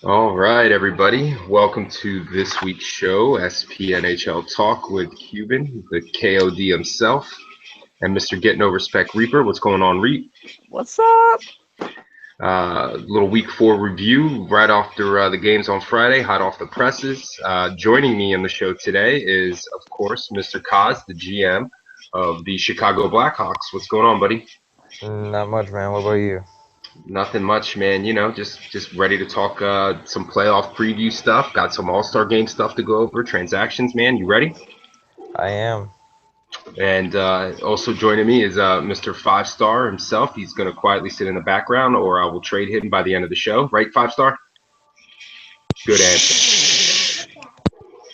All right, everybody. Welcome to this week's show, SPNHL Talk with Cuban, the KOD himself, and Mr. Get No Respect Reaper. What's going on, Reap? What's up? Little week 4 review right after the games on Friday, hot off the presses. Joining me in the show today is, of course, Mr. Kaz, the GM of the Chicago Blackhawks. What's going on, buddy? Not much, man. What about you? Nothing much, man. Just ready to talk some playoff preview stuff. Got some All-Star game stuff to go over. Transactions, man. You ready? I am. And also joining me is Mr. Five Star himself. He's going to quietly sit in the background, or I will trade him by the end of the show. Right, Five Star? Good answer.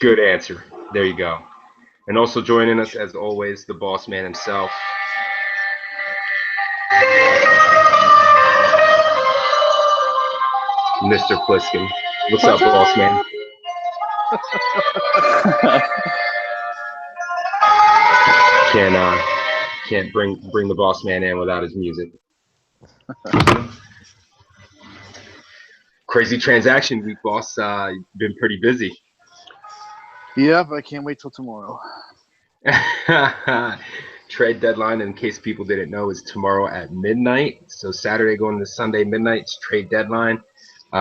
Good answer. There you go. And also joining us, as always, the boss man himself. Mr. Pliskin. What's up, boss man? Can't bring the boss man in without his music. Crazy transaction week, boss. Been pretty busy. Yeah, but I can't wait till tomorrow. Trade deadline, in case people didn't know, is tomorrow at midnight. So Saturday going to Sunday midnight, trade deadline.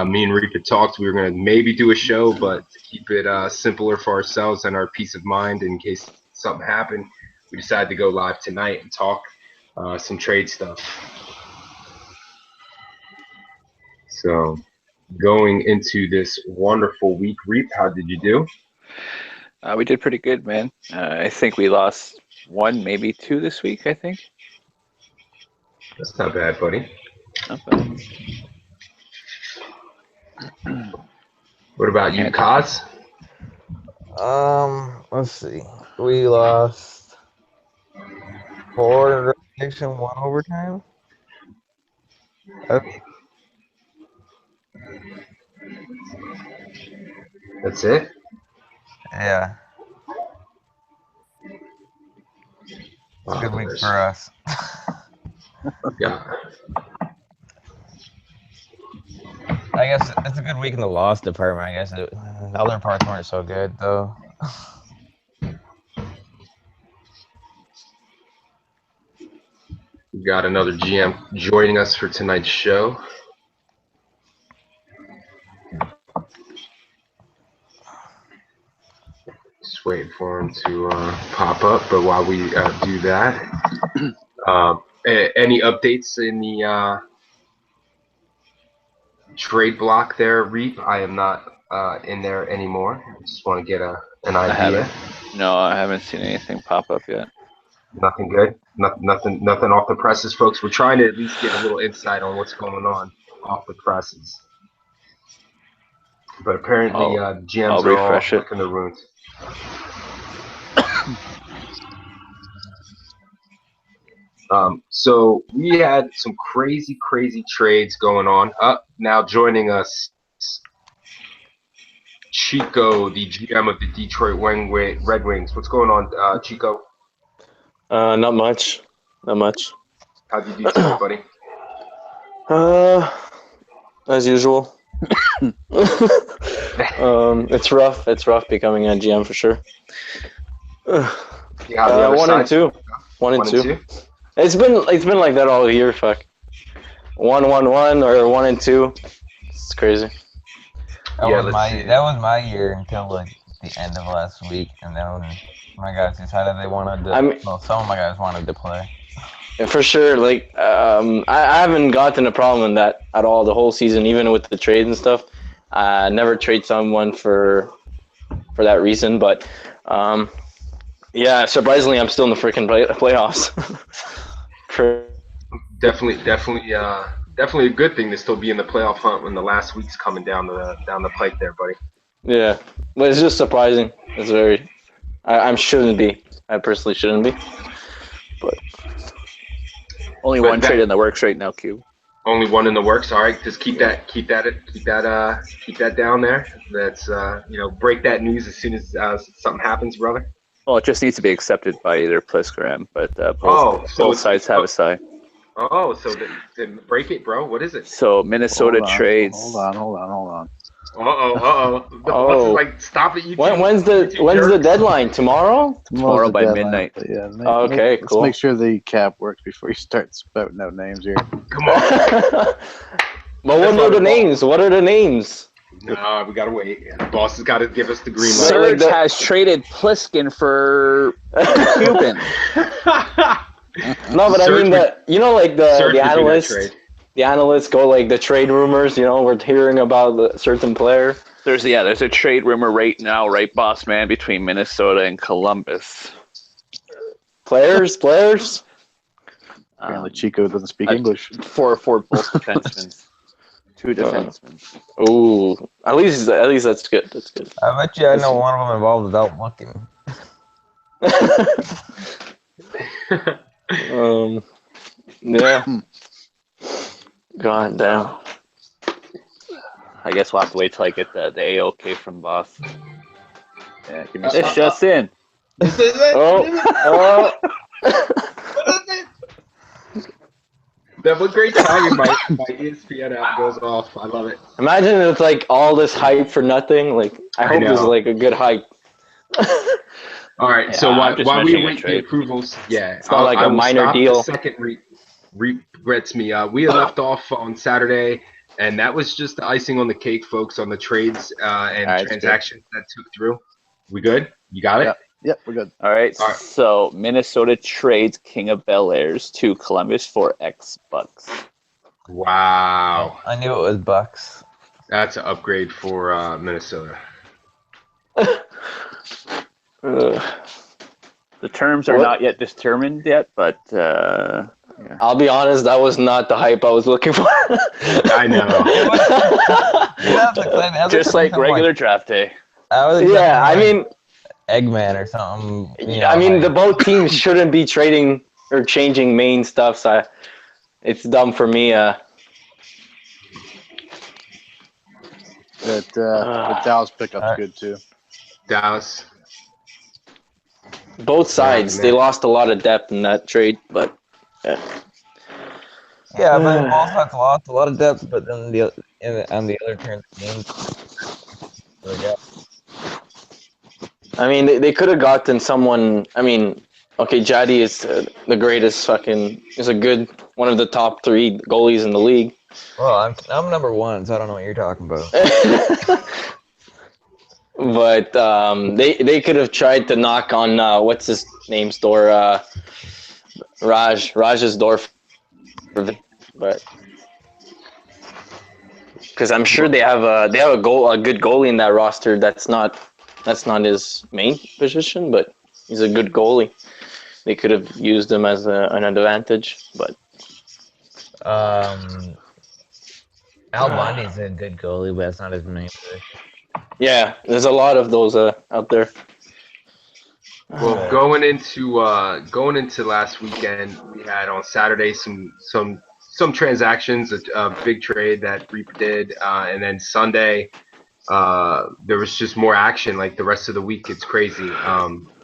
Me and Reaper talked. We were going to maybe do a show, but to keep it simpler for ourselves and our peace of mind in case something happened, we decided to go live tonight and talk some trade stuff. So going into this wonderful week, Reap, how did you do? We did pretty good, man. I think we lost one, maybe two this week, I think. That's not bad, buddy. Not bad. What about you, Kaz? Let's see. We lost 4 in regulation, 1 overtime. That's it? Yeah. It's a good week for us. Yeah. I guess it's a good week in the loss department. I guess the other parts weren't so good, though. We got another GM joining us for tonight's show. Just waiting for him to pop up. But while we do that, any updates in the trade block there, Reap? I am not in there anymore. I just want to get an idea. I haven't seen anything pop up yet. Nothing good. Nothing off the presses, folks. We're trying to at least get a little insight on what's going on off the presses. But apparently, GMs are all licking their wounds. So we had some crazy trades going on. Now joining us, Chico, the GM of the Detroit Red Wings. What's going on, Chico? Not much. How'd you do today, buddy? As usual. It's rough. It's rough becoming a GM for sure. 1-2. 1-2. It's been like that all year. Fuck. 1-1-1 or 1-2. It's crazy. That was my year until like the end of last week, and then when my guys decided they wanted to. Some of my guys wanted to play. For sure, like I haven't gotten a problem in that at all the whole season, even with the trades and stuff. I never trade someone for that reason, but yeah, surprisingly, I'm still in the freaking playoffs. Definitely a good thing to still be in the playoff hunt when the last week's coming down the pike there, buddy. Yeah, but it's just surprising. It's very. I shouldn't be. I personally shouldn't be, but. Only one trade in the works right now, Q. Only one in the works. All right, just keep that down there. That's break that news as soon as something happens, brother. Well, it just needs to be accepted by either Plisgram, but both sides have a say. Oh, so then break it, bro. What is it? So Minnesota trades. Hold on. The boss is like, stop it. When's the deadline? Tomorrow? Tomorrow by deadline, midnight. but yeah. Okay, Let's cool. make sure the cap works before you start spouting out names here. Come on. But what are the names? What are the names? No, we gotta wait. The boss has got to give us the green light. Serge has traded Pliskin for Cuban. No, but I mean the analysts. Trade. The analysts go like the trade rumors. We're hearing about a certain player. There's a trade rumor right now, right, boss man, between Minnesota and Columbus. Players. Apparently, Chico doesn't speak English. For both defensemen. 2 defensemen. Ooh, at least that's good. That's good. I bet you I know one of them involved without looking. Yeah. God damn. I guess we'll have to wait till I get the AOK from boss. Yeah, give me it's just in. Oh. That was great timing. My ESPN app goes off. I love it. Imagine it's like all this hype for nothing. Like I hope this is like a good hype. All right. So while we wait the approvals, it's not like a minor deal. The second regrets me. We had left off on Saturday, and that was just the icing on the cake, folks, on the trades and transactions that took through. We good? You got it? Yep, we're good. All right. So Minnesota trades King of Bel Airs to Columbus for X-Bucks. Wow. I knew it was Bucks. That's an upgrade for Minnesota. The terms are not yet determined yet, but yeah. I'll be honest, that was not the hype I was looking for. I know. Just like regular draft day. I mean, Eggman or something. The both teams shouldn't be trading or changing main stuff, so it's dumb for me. The Dallas pickup's good too. Dallas. Both sides, they lost a lot of depth in that trade, but but both sides lost a lot of depth, but then on the other turn of the game, I mean, they could have gotten someone. I mean, okay, Jaddy is the greatest is one of the top 3 goalies in the league. Well, I'm number 1, so I don't know what you're talking about. But they could have tried to knock on what's his name's door, Raj's door, but because I'm sure they have a good goalie in that roster. That's not his main position, but he's a good goalie. They could have used him as an advantage, but Al Bundy's a good goalie, but that's not his main position. Yeah, there's a lot of those out there. Well, going into last weekend, we had on Saturday some transactions, a big trade that Reaper did, and then Sunday there was just more action. Like the rest of the week, it's crazy.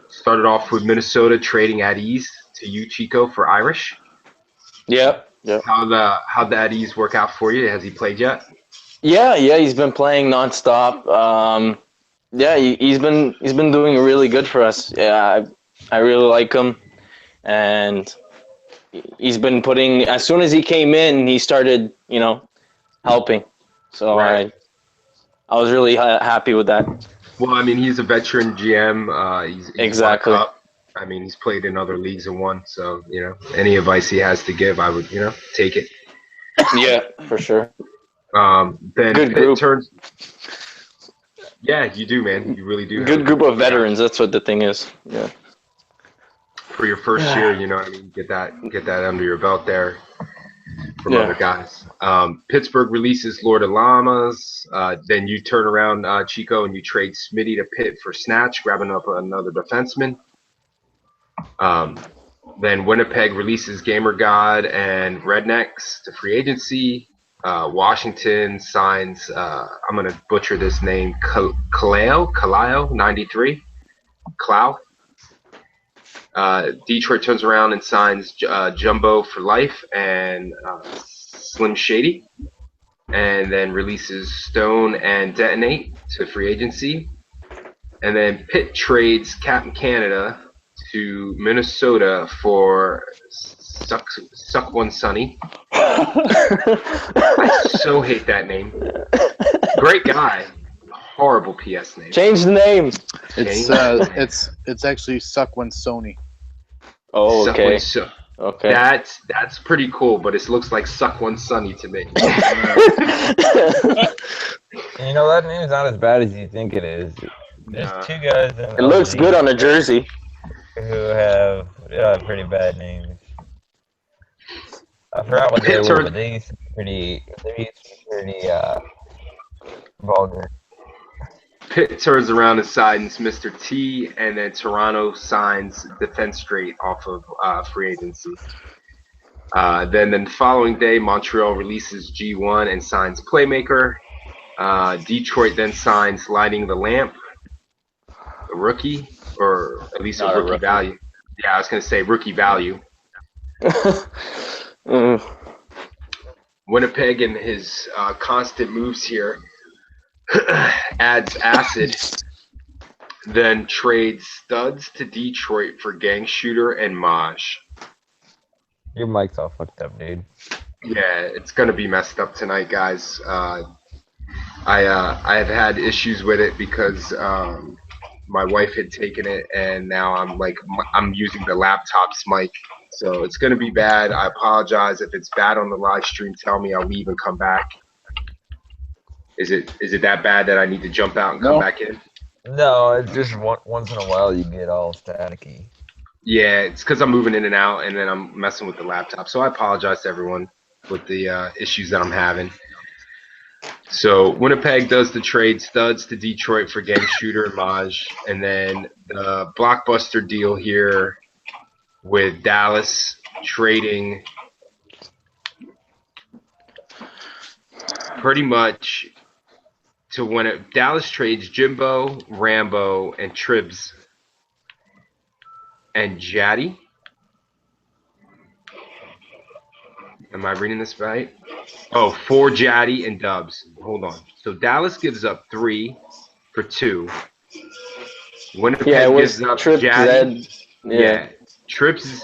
Started off with Minnesota trading at ease to you, Chico, for Irish. Yep. How'd the at ease work out for you? Has he played yet? Yeah, he's been playing nonstop. He's been doing really good for us. Yeah, I really like him, and he's been putting. As soon as he came in, he started, helping. So right. I was really happy with that. Well, I mean, he's a veteran GM. He's exactly. I mean, he's played in other leagues and won. So any advice he has to give, I would take it. Yeah, for sure. Then good group. Yeah, you do, man. You really do. Good group of veterans. That's what the thing is. Yeah. For your first year, you know what I mean. Get that under your belt there from other guys. Pittsburgh releases Lord of Llamas. Then you turn around, Chico, and you trade Smitty to Pitt for Snatch, grabbing up another defenseman. Then Winnipeg releases Gamer God and Rednecks to free agency. Washington signs, I'm going to butcher this name, Kaleo, 93. Clow. Detroit turns around and signs Jumbo for life and Slim Shady. and then releases Stone and Detonate to free agency. And then Pitt trades Captain Canada to Minnesota for Suck One Sunny. I so hate that name. Great guy. Horrible PS name. Change the name. It's actually Suck One Sony. Oh, okay. Okay. That's pretty cool, but it looks like Suck One Sunny to me. You know, that name's not as bad as you think it is. There's two guys in it looks good on a jersey who have pretty bad names. I forgot what they were, but they used to be pretty vulgar. Pitt turns around and signs Mr. T, and then Toronto signs Defense Straight off of free agency. Then the following day, Montreal releases G1 and signs Playmaker. Detroit then signs Lighting the Lamp, a rookie, or at least a rookie value. Yeah, I was going to say rookie value. Winnipeg and his constant moves here adds Acid, then trades Studs to Detroit for Gang Shooter and Maj. Your mic's all fucked up, dude. Yeah, it's gonna be messed up tonight, guys. I've had issues with it because my wife had taken it, and now I'm using the laptop's mic, so it's gonna be bad. I apologize if it's bad on the live stream. Tell me, I'll leave and come back. Is it that bad that I need to jump out and come back in? No, it's just once in a while you get all staticky. Yeah, it's because I'm moving in and out, and then I'm messing with the laptop. So I apologize to everyone with the issues that I'm having. So Winnipeg does the trade Studs to Detroit for Gang Shooter and Maj, and then the blockbuster deal here with Dallas trading pretty much to win it. Dallas trades Jimbo, Rambo, and Tribs and Jaddy. Am I reading this right? Oh, for Jaddy and Dubs. Hold on. So Dallas gives up 3 for 2. Winnipeg gives up Trips, Jaddy. Yeah. Trips,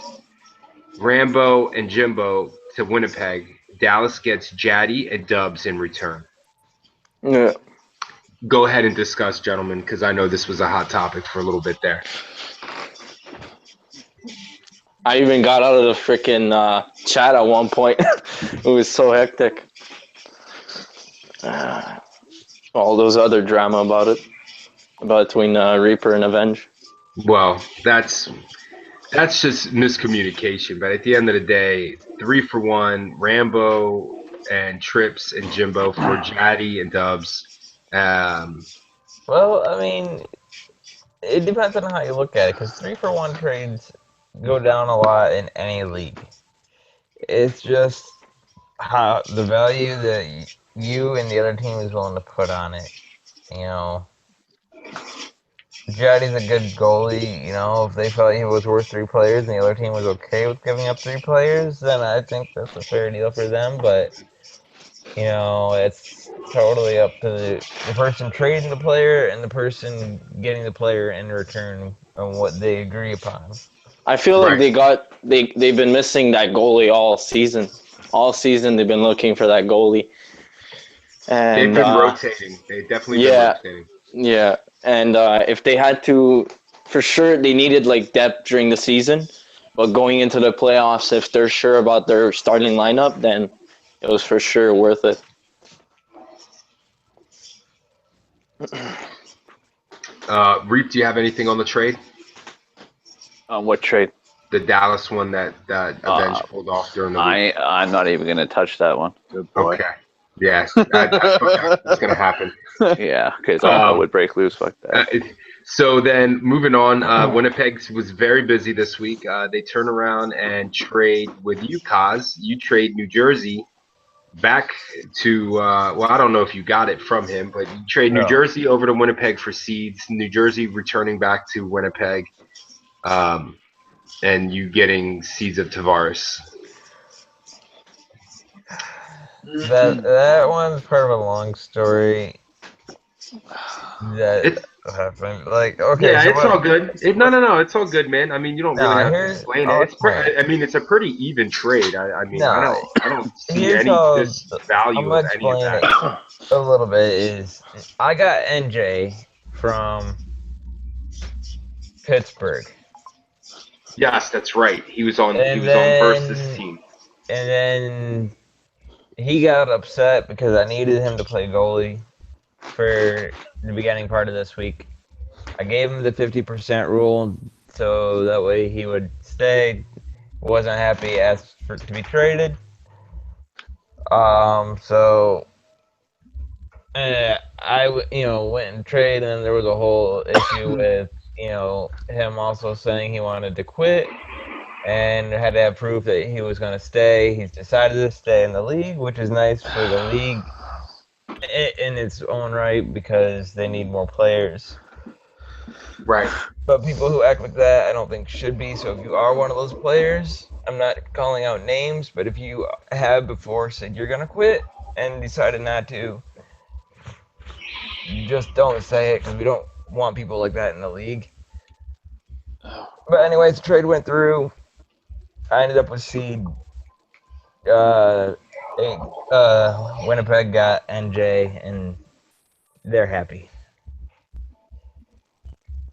Rambo, and Jimbo to Winnipeg. Dallas gets Jaddy and Dubs in return. Yeah. Go ahead and discuss, gentlemen, because I know this was a hot topic for a little bit there. I even got out of the freaking chat at one point. It was so hectic. All those other drama about between Reaper and Avenge. Well, that's just miscommunication. But at the end of the day, 3 for 1, Rambo and Trips and Jimbo for Jaddy and Dubs. Well, I mean, it depends on how you look at it, because 3 for 1 trades go down a lot in any league. It's just how the value that you and the other team is willing to put on it. You know, Jaddy's a good goalie. You know, if they felt he was worth 3 players and the other team was okay with giving up 3 players, then I think that's a fair deal for them. But you know, it's totally up to the person trading the player and the person getting the player in return on what they agree upon. I feel like they've been missing that goalie all season. All season they've been looking for that goalie. And they've been rotating. They definitely been rotating. Yeah. And if they had to, for sure they needed like depth during the season. But going into the playoffs, if they're sure about their starting lineup, then it was for sure worth it. Reap, do you have anything on the trade? What trade? The Dallas one that Avenge pulled off during the week. I'm not even going to touch that one. Good boy. Okay. Yes, that's going to happen. Yeah, because I would break loose. Fuck that. So then moving on, Winnipeg was very busy this week. They turn around and trade with you, Kaz. You trade New Jersey back to, well, I don't know if you got it from him, but you trade New Jersey over to Winnipeg for Seeds. New Jersey returning back to Winnipeg. And you getting Seeds of Tavares. That one's part of a long story that It's happened. Like, okay, yeah, so it's what? all good. No, it's all good, man. I mean, you don't really No, have to here's explain it. I'll It's explain. I mean, it's a pretty even trade. I mean, No, I don't see here's any how I'm disvalue gonna of any of explain that. it a little bit. Is I got NJ from Pittsburgh, Yes, that's right. He was on and versus then team. and then he got upset because I needed him to play goalie for the beginning part of this week. I gave him the 50% rule so that way he would stay. Wasn't happy, asked for to be traded. So I went and traded, and there was a whole issue with him also saying he wanted to quit and had to have proof that he was going to stay. He's decided to stay in the league, which is nice for the league in its own right because they need more players. Right. But people who act like that, I don't think should be. So if you are one of those players, I'm not calling out names, but if you have before said you're going to quit and decided not to, just don't say it because we don't want people like that in the league. But anyways, the trade went through. I ended up with seed 8. Winnipeg got NJ, and they're happy.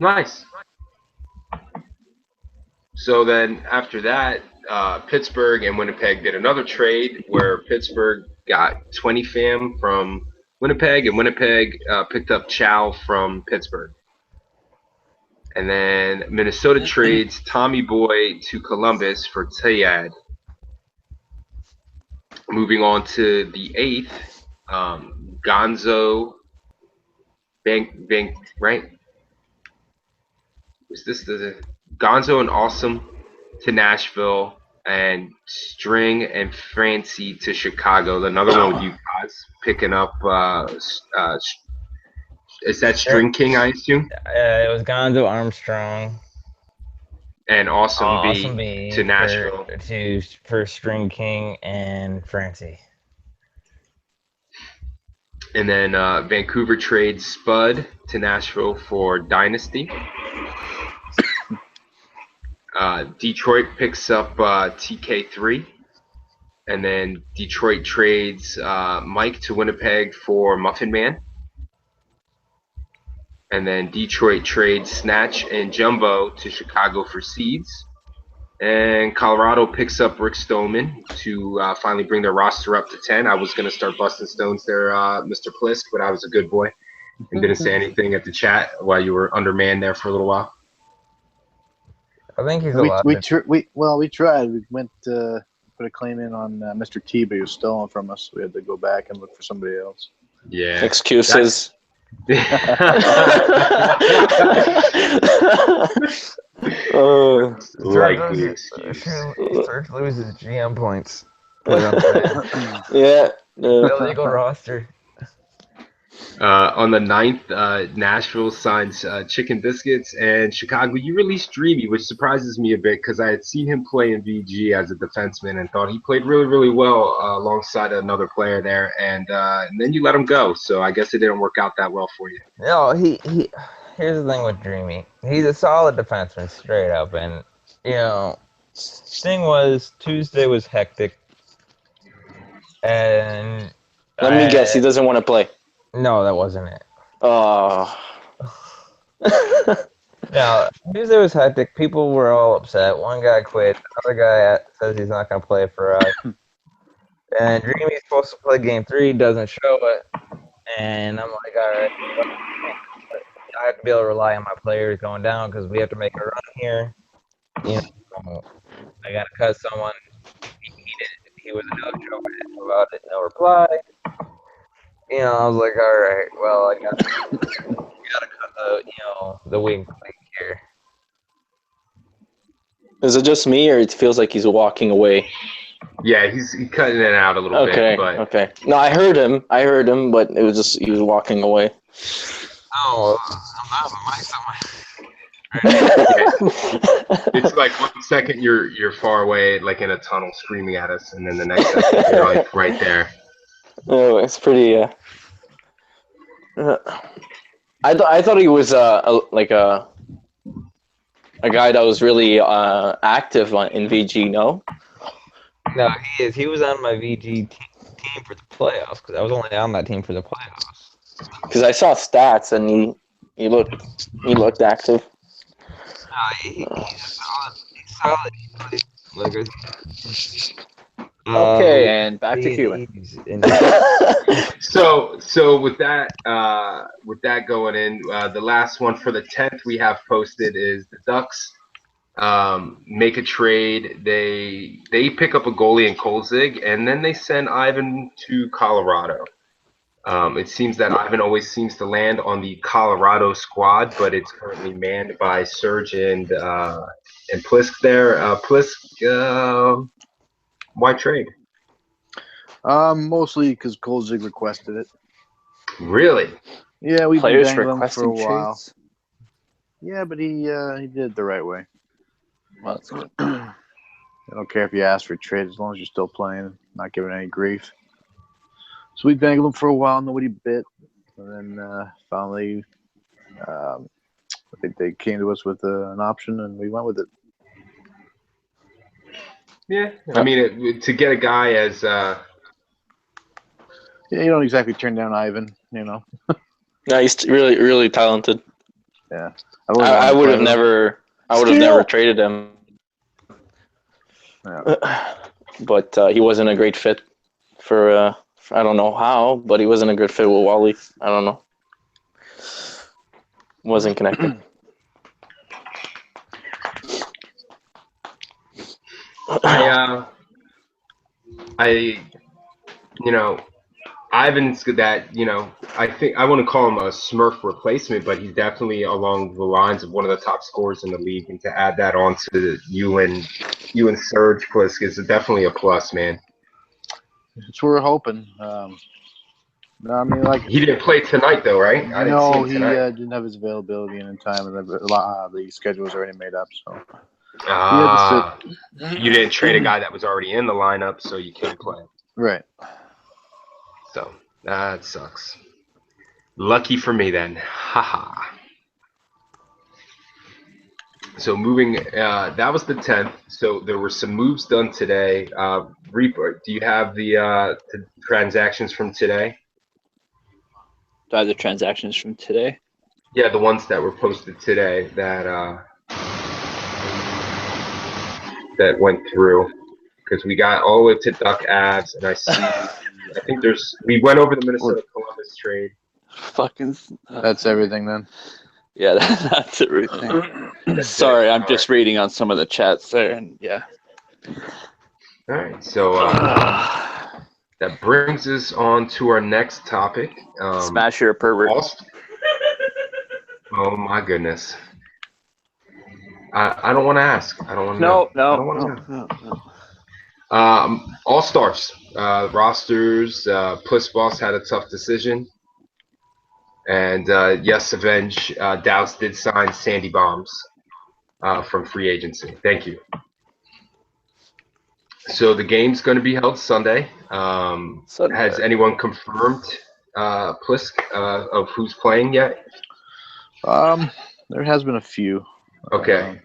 Nice. So then after that, Pittsburgh and Winnipeg did another trade where Pittsburgh got 20 fam from Winnipeg, and Winnipeg picked up Chow from Pittsburgh. And then Minnesota trades Tommy Boy to Columbus for Tayad. Moving on to the 8th, Gonzo Bank, right? Was this the Gonzo and Awesome to Nashville, and String and Francie to Chicago? Another one with you guys picking up. Is that String King, I assume? It was Gonzo Armstrong. And Awesome Awesome B B to Nashville. For String King and Francie. And then Vancouver trades Spud to Nashville for Dynasty. Detroit picks up TK3. And then Detroit trades Mike to Winnipeg for Muffin Man. And then Detroit trades Snatch and Jumbo to Chicago for Seeds. And Colorado picks up Rick Stoneman to finally bring their roster up to 10. I was going to start busting stones there, Mr. Plisk, but I was a good boy and didn't say anything at the chat while you were undermanned there for a little while. I think he's we allowed. we tried. We went to put a claim in on Mr. T, but he was stolen from us. We had to go back and look for somebody else. Yeah. Excuses. Likely excuse. Search loses GM points. Yeah. Illegal roster. On the 9th, Nashville signs Chicken Biscuits, and Chicago, you released Dreamy, which surprises me a bit because I had seen him play in VG as a defenseman and thought he played really, really well alongside another player there, and then you let him go, so I guess it didn't work out that well for you. No, he here's the thing with Dreamy. He's a solid defenseman, straight up, and thing was Tuesday was hectic, and Let me guess, he doesn't want to play. No, that wasn't it. Oh. No, Tuesday was hectic. People were all upset. One guy quit. Another guy says he's not going to play for us. And Dreamy's supposed to play game 3, doesn't show it. And I'm like, all right. I have to be able to rely on my players going down because we have to make a run here. I got to cut someone. He was a no-show. I asked him about it. No reply. I was like, all right, well, I got to cut the wing here. Is it just me, or it feels like he's walking away? Yeah, he's cutting it out a little bit. But Okay. No, I heard him, but it was just he was walking away. Oh, I'm not the mic somewhere. It's like 1 second you're far away, like in a tunnel, screaming at us, and then the next second you're like right there. Oh, it's pretty. I thought he was a guy that was really active in VG. No, No, he is. He was on my VG team for the playoffs because I was only on that team for the playoffs. because I saw stats and he looked active. He's solid. Like Okay, and back to Cuban. So with that going in, the last one for the 10th we have posted is the Ducks make a trade. They pick up a goalie in Kolzig, and then they send Ivan to Colorado. It seems that Ivan always seems to land on the Colorado squad, but it's currently manned by Serge and Plisk there. Plisk, why trade? Mostly because Kolzig requested it. Really? Yeah, we've been Players dangling him for a requesting while. trades. Yeah, but he did it the right way. Well, that's good. I don't care if you ask for a trade as long as you're still playing, not giving any grief. So we dangled him for a while, nobody bit, and then finally they came to us with an option, and we went with it. Yeah. I mean, to get a guy as Yeah, you don't exactly turn down Ivan, you know. No, he's really really talented. Yeah, I would have never traded him. Yeah. But he wasn't a great fit for I don't know how, but he wasn't a good fit with Wally. I don't know. Wasn't connected. Ivan's that, I think I wouldn't call him a Smurf replacement, but he's definitely along the lines of one of the top scorers in the league. And to add that on to you and Serge Plisk is definitely a plus, man. That's what we're hoping. No, I mean, like, he didn't play tonight, though, right? No, he didn't have his availability in time, and the schedule was already made up. So you didn't trade a guy that was already in the lineup, so you couldn't play. Right. So that sucks. Lucky for me, then. Haha. So moving, that was the 10th. So there were some moves done today. Reaper, do you have the transactions from today? Do I have the transactions from today? Yeah, the ones that were posted today that went through, because we got all the way to Duck Avs, and I think we went over the Minnesota Columbus trade. Fucking. That's everything then. Yeah, that's everything. Sorry, I'm just reading on some of the chats there, and yeah. All right, so that brings us on to our next topic. Smash your pervert. Oh my goodness. I don't want to ask. I don't want to No. All-Stars rosters. Puss Boss had a tough decision. And yes, Avenge, Douse did sign Sandy Bombs from free agency. Thank you. So the game's going to be held Sunday. Has anyone confirmed, Plisk, of who's playing yet? There has been a few. Okay.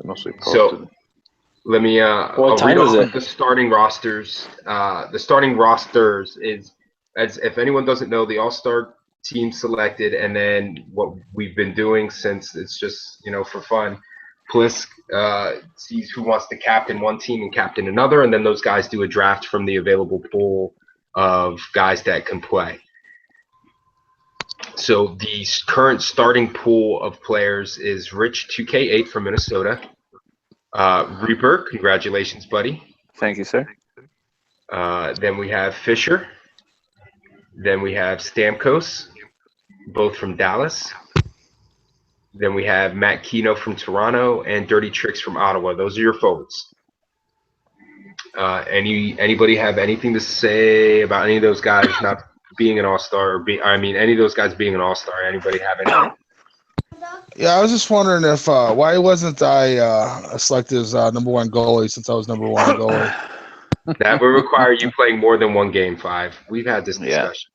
Mostly posted. So let me what time is it? The starting rosters. The starting rosters is, as if anyone doesn't know, the All-Star team selected, and then what we've been doing since it's just, for fun. Plisk sees who wants to captain one team and captain another, and then those guys do a draft from the available pool of guys that can play. So the current starting pool of players is Rich 2K8 from Minnesota. Reaper, congratulations, buddy. Thank you, sir. Then we have Fisher. Then we have Stamkos, both from Dallas. Then we have Matt Keno from Toronto and Dirty Tricks from Ottawa. Those are your forwards. Anybody have anything to say about any of those guys not being an All-Star? Any of those guys being an All-Star? Anybody have any? Yeah, I was just wondering if why wasn't I selected as number one goalie since I was number one goalie? That would require you playing more than one game, 5. We've had this Yeah. discussion.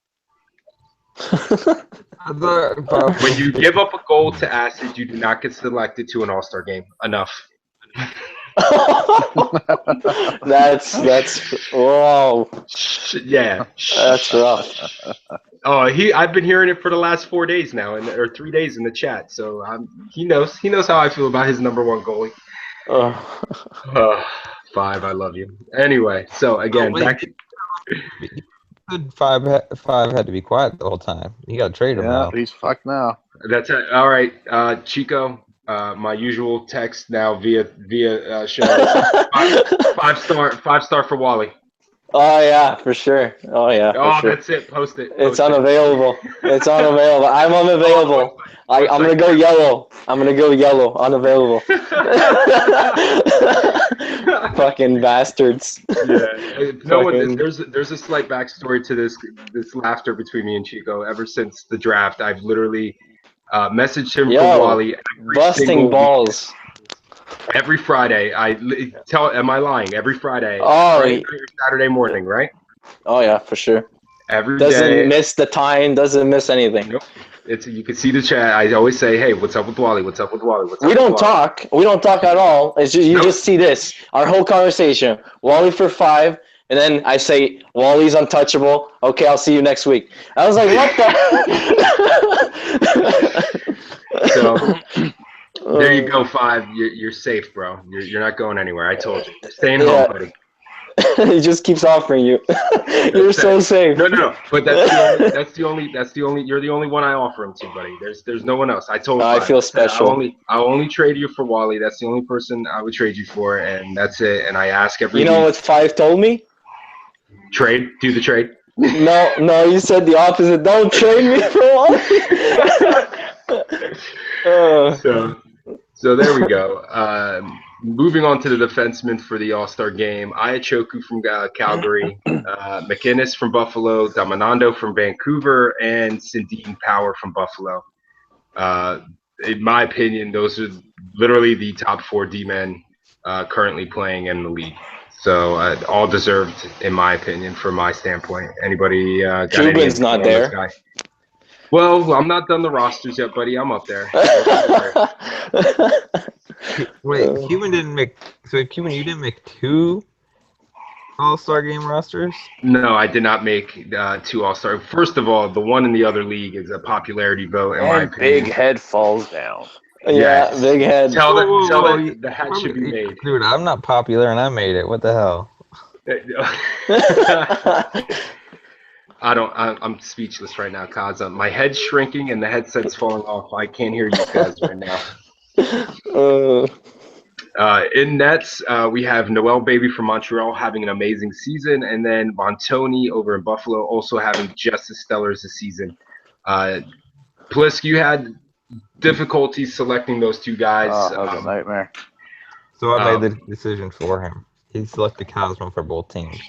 I thought When you give up a goal to Acid, you do not get selected to an All-Star game. Enough. that's whoa. Yeah. That's rough. Oh, I've been hearing it for the last 4 days now, or 3 days in the chat. So he knows how I feel about his #1 goalie. Oh. 5, I love you. Anyway, so again, back to Five had to be quiet the whole time. You got to trade him Yeah, now. he's fucked now. that's it. All right, Chico. My usual text now via show. 5-star for Wally. Oh yeah, for sure. Oh yeah. For Oh, sure. that's it. Post it. It's Post it. unavailable. It's unavailable. I'm unavailable. I'm gonna go yellow. I'm gonna go yellow. Unavailable. Fucking bastards. Yeah. No Fucking- there's a slight backstory to this laughter between me and Chico. Ever since the draft, I've literally messaged him Yo, for Wally every busting single balls. every Friday. Am I lying? Every Friday. Oh, Friday night or Saturday morning, right? Oh yeah, for sure. Every Doesn't day. miss the time. Doesn't miss anything. Nope. You can see the chat. I always say, "Hey, what's up with Wally? What's up with Wally? What's up?" We with don't Wally?" talk. We don't talk at all. It's just you Nope. just see this. Our whole conversation. Wally for 5, and then I say Wally's untouchable. Okay, I'll see you next week. I was like, what the? So there you go, 5. You're safe, bro. You're not going anywhere. I told you. You're staying home, buddy. He just keeps offering you. You're so safe. No. But that's the only. You're the only one I offer him to, buddy. There's no one else. I told. I 5. feel said, special. I'll only trade you for Wally. That's the only person I would trade you for, and that's it. And I ask every. You know week, what 5 told me? Trade. Do the trade. No, you said the opposite. Don't trade me for Wally. So there we go. Moving on to the defensemen for the All-Star game. Ayachoku from Calgary, McInnes from Buffalo, Damanando from Vancouver, and Sindine Power from Buffalo. In my opinion, those are literally the top 4 D-men currently playing in the league. So all deserved, in my opinion, from my standpoint. Anybody got Cuban's not there. Guy? Well, I'm not done the rosters yet, buddy. I'm up there. Wait, Cuban didn't make. So Cuban, you didn't make 2 All-Star game rosters? No, I did not make 2 All-Star. First of all, the one in the other league is a popularity vote, in my And opinion. Big Head falls down. Yeah, Yes. big head. Tell Whoa, whoa, whoa, it the hat should be made. Dude, I'm not popular and I made it. What the hell? I'm speechless right now, Kaza. My head's shrinking and the headset's falling off. I can't hear you guys right now. In nets, we have Noel Baby from Montreal having an amazing season, and then Montoni over in Buffalo also having just as stellar as a season. Plisk, you had difficulties selecting those 2 guys. Oh, that was a nightmare. So I made the decision for him. He selected Cosmo for both teams.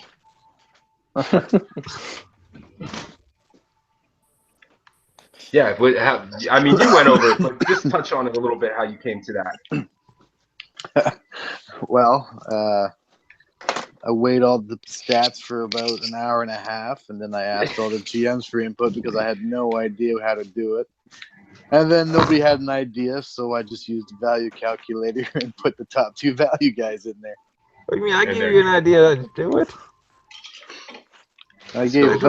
Yeah, but I mean, you went over it, but just touch on it a little bit, how you came to that. Well, I weighed all the stats for about an hour and a half, and then I asked all the GMs for input because I had no idea how to do it. And then nobody had an idea, so I just used the value calculator and put the top 2 value guys in there. What do you mean? I gave you an idea to do it. I gave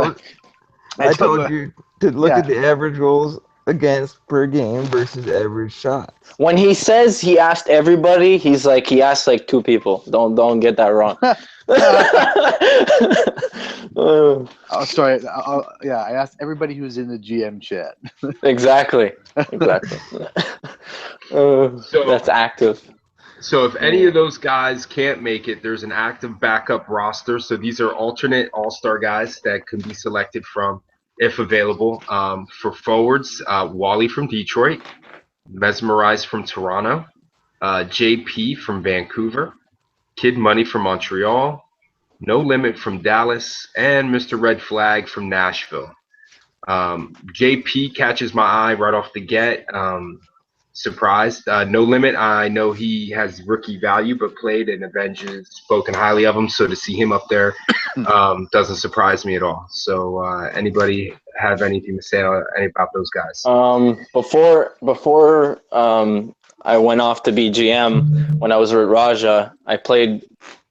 I told you to look at the average goals against per game versus average shots. When he says he asked everybody, he asked like 2 people. Don't get that wrong. Oh, sorry. I asked everybody who's in the GM chat. Exactly. That's active. So if any of those guys can't make it, there's an active backup roster. So these are alternate all-star guys that can be selected from if available. For forwards, Wally from Detroit, Mesmerize from Toronto, JP from Vancouver, Kid Money from Montreal, No Limit from Dallas, and Mr. Red Flag from Nashville. JP catches my eye right off the get. surprised. No Limit, I know he has rookie value, but played and Avenge has spoken highly of him. So to see him up there doesn't surprise me at all. So anybody have anything to say about those guys? Before I went off to be GM, when I was with Raja, I played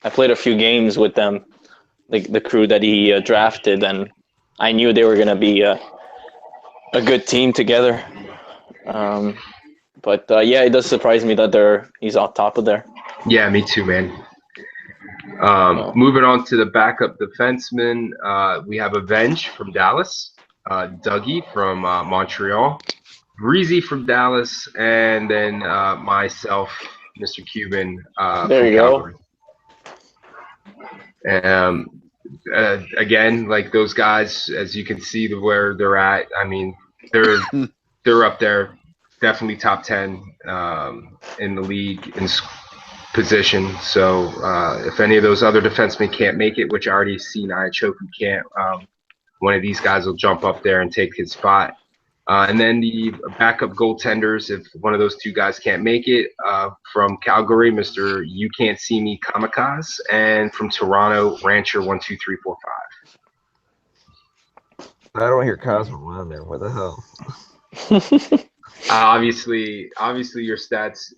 a few games with them, the crew that he drafted, and I knew they were gonna be a good team together. But yeah, it does surprise me that he's on top of there. Yeah, me too, man. Moving on to the backup defenseman, we have Avenge from Dallas, Dougie from Montreal, Breezy from Dallas, and then myself, Mr. Cuban. There you go. Again, like those guys, as you can see where they're at. I mean, they're up there, definitely top 10 in the league in position. So if any of those other defensemen can't make it, which I already seen Iachoku can't, one of these guys will jump up there and take his spot. And then the backup goaltenders, if one of those two guys can't make it, from Calgary, Mr. You Can't See Me Kamikaze, and from Toronto, Rancher 12345. I don't hear Cosmo on there. What the hell? Obviously, your stats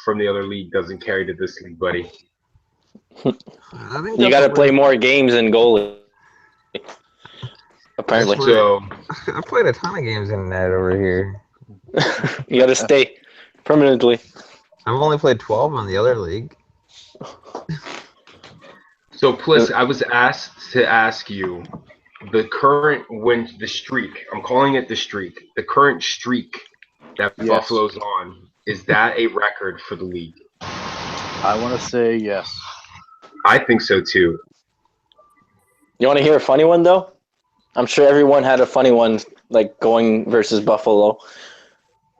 from the other league doesn't carry to this league, buddy. I think You got to play more games in goalie. Apparently. So I played a ton of games in net over here. You got to stay permanently. I've only played 12 on the other league. So, Pliss, I was asked to ask you the current the streak. I'm calling it the streak. The current streak that Yes. Buffalo's on, is that a record for the league? I want to say yes. I think so too. You want to hear a funny one, though? I'm sure everyone had a funny one, like going versus Buffalo.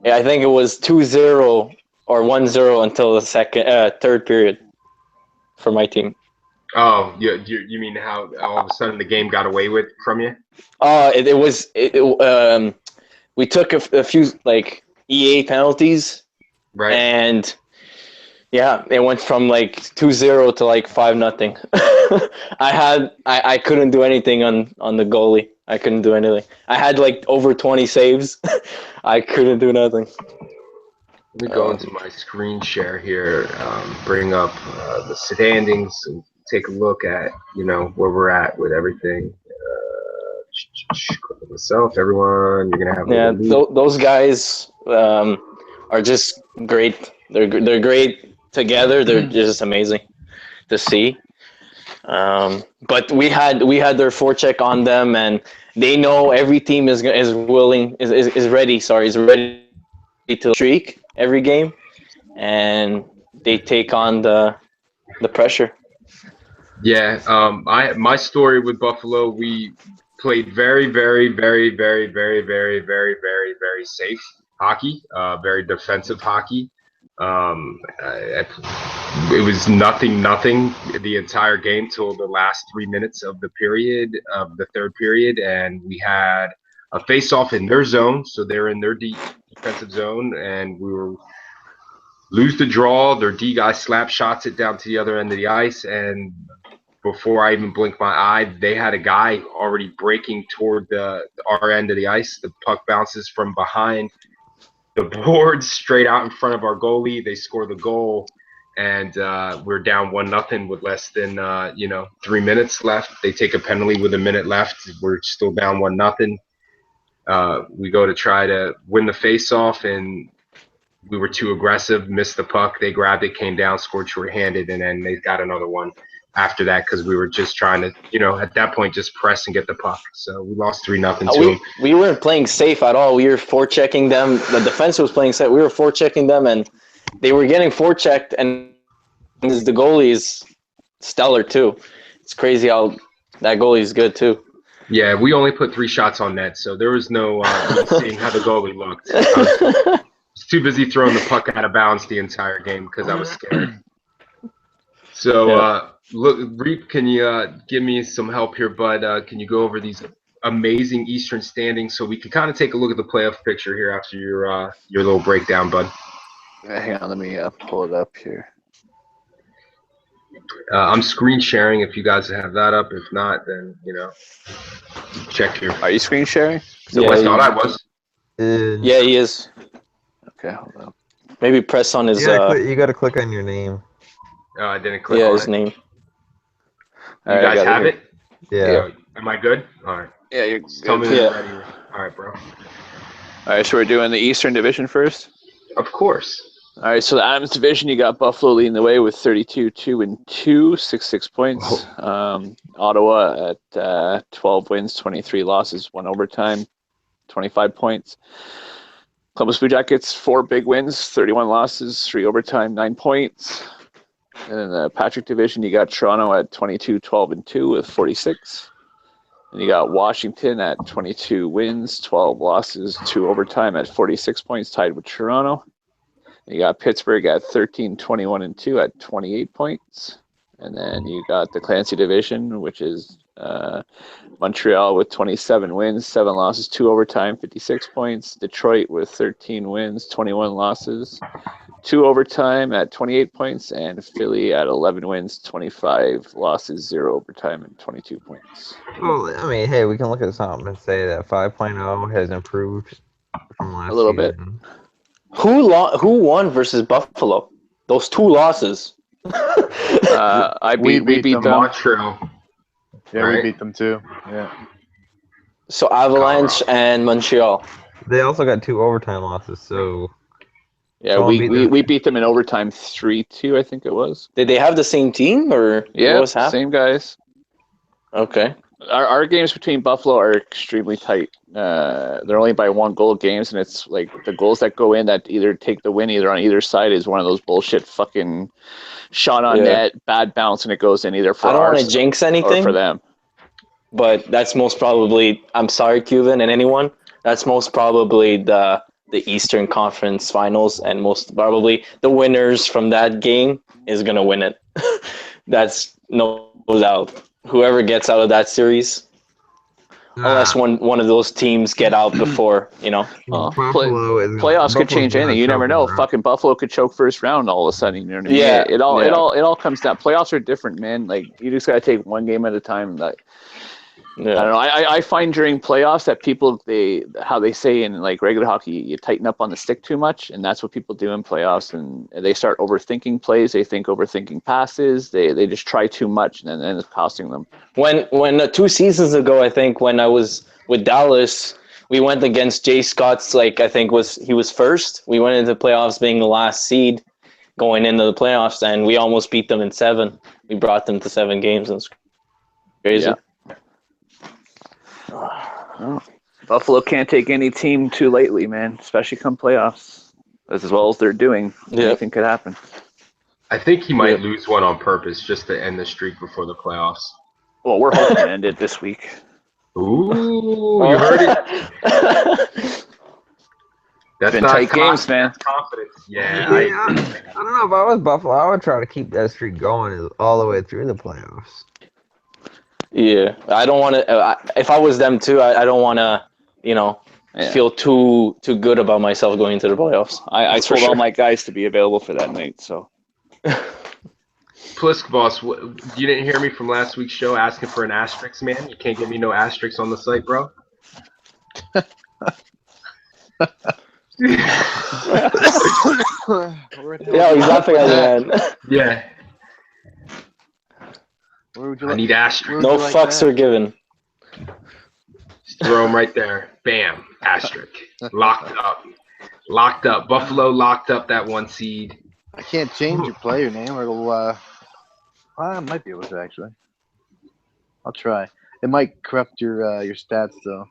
Yeah, I think it was 2-0 or 1-0 until the third period for my team. Oh, you mean how all of a sudden the game got away with from you? We took a few like EA penalties, Right. and yeah, it went from like 2-0 to like 5-0. I couldn't do anything on the goalie. I couldn't do anything. I had like over 20 saves. I couldn't do nothing. Let me go into my screen share here, bring up the standings, and take a look at where we're at with everything. Click on myself, everyone. You're gonna have Those guys are just great. They're great together. They're just amazing to see. But we had their forecheck on them, and they know every team is ready to streak every game, and they take on the pressure. Yeah, my story with Buffalo, we played very, very, very, very, very, very, very, very, very safe hockey, very defensive hockey. It was nothing the entire game till the last 3 minutes of the third period, and we had a face-off in their zone, so they're in their defensive zone, and we were lose the draw. Their D guy slap shots it down to the other end of the ice, and before I even blinked my eye, they had a guy already breaking toward our end of the ice. The puck bounces from behind the boards straight out in front of our goalie. They score the goal, and we're down 1-0 with less than 3 minutes left. They take a penalty with a minute left. We're still down 1-0. We go to try to win the face-off, and we were too aggressive, missed the puck. They grabbed it, came down, scored short-handed, and then they got another one after that because we were just trying to, at that point, just press and get the puck. So we lost 3-0 to them. We weren't playing safe at all. We were forechecking them. The defense was playing safe. We were forechecking them, and they were getting forechecked, and the goalie is stellar, too. It's crazy how that goalie is good, too. Yeah, we only put 3 shots on net, so there was no seeing how the goalie looked. I was too busy throwing the puck out of bounds the entire game because I was scared. So, look, Reap, can you give me some help here, bud? Can you go over these amazing Eastern standings so we can kind of take a look at the playoff picture here after your little breakdown, bud? Hang on, let me pull it up here. I'm screen sharing if you guys have that up. If not, then check your. Are you screen sharing? Yeah, I thought I was. Yeah, he is. Okay, hold on. Maybe press on his you gotta click on your name. Oh, I didn't click on his it. name. You Alright, guys got it have here. it? Yeah. Am I good? All right. Yeah, you're Tell me good. when Yeah. you're ready. All right, bro. All right, so we're doing the Eastern Division first. Of course. All right, so the Adams Division, you got Buffalo leading the way with 32-2-2, 66 points. Ottawa at 12 wins, 23 losses, 1 overtime, 25 points. Columbus Blue Jackets, 4 big wins, 31 losses, 3 overtime, 9 points. And in the Patrick Division, you got Toronto at 22-12-2 with 46. And you got Washington at 22 wins, 12 losses, 2 overtime at 46 points, tied with Toronto. You got Pittsburgh at 13-21-2 at 28 points. And then you got the Clancy Division, which is Montreal with 27 wins, 7 losses, 2 overtime, 56 points. Detroit with 13 wins, 21 losses, 2 overtime at 28 points. And Philly at 11 wins, 25 losses, 0 overtime, and 22 points. Well, I mean, hey, we can look at something and say that 5.0 has improved from last A little bit. season. Who won versus Buffalo? Those 2 losses. We beat beat them. them. Montreal. Yeah, Right. we beat them too. Yeah. So Avalanche and Montreal. They also got 2 overtime losses, so Yeah, Someone beat them. we beat them in overtime 3-2, I think it was. Did they have the same team or Yeah, what was happening? same guys. Okay. Our games between Buffalo are extremely tight. They're only by 1 goal games, and it's like the goals that go in that either take the win either on either side is one of those bullshit fucking shot on Yeah. net, bad bounce, and it goes in either for I don't want to us jinx or anything, for them. but that's most probably, I'm sorry, Cuban and anyone, that's most probably the Eastern Conference Finals, and most probably the winners from that game is going to win it. That's no doubt. Whoever gets out of that series, unless one of those teams get out before, Oh, Buffalo is Playoffs could Buffalo's change gonna anything. You never choke know. them out. Fucking Buffalo could choke first round all of a sudden. You know what I mean? Yeah, It all yeah. it all comes down. Playoffs are different, man. Like you just gotta take one game at a time. Like I don't know. I find during playoffs that people how they say in like regular hockey, you tighten up on the stick too much, and that's what people do in playoffs. And they start overthinking plays. They think overthinking passes. They just try too much, and then it's costing them. When 2 seasons ago, I think when I was with Dallas, we went against Jay Scott's, I think he was first. We went into the playoffs being the last seed going into the playoffs, and we almost beat them in 7. We brought them to 7 games, and it's crazy. Yeah. Buffalo can't take any team too lightly, man, especially come playoffs. As well as they're doing, anything could happen. I think he might lose one on purpose just to end the streak before the playoffs. Well, we're hoping to end it this week. Ooh, you heard it. That's Been not tight games, man. That's confidence. Yeah. I don't know. If I was Buffalo, I would try to keep that streak going all the way through the playoffs. Yeah, I don't want to. If I was them too, I don't want to, feel too good about myself going into the playoffs. I told all my guys to be available for that night. So, Plisk boss, you didn't hear me from last week's show asking for an asterisk, man. You can't give me no asterisks on the site, bro. Yeah, he's laughing at me, man. Yeah. Where would you I like? need asterisks. No like fucks that? are given. Just throw them right there. Bam. Asterisk. Locked up. Locked up. Buffalo locked up that 1 seed. I can't change your player name, or it'll. I might be able to actually. I'll try. It might corrupt your stats though.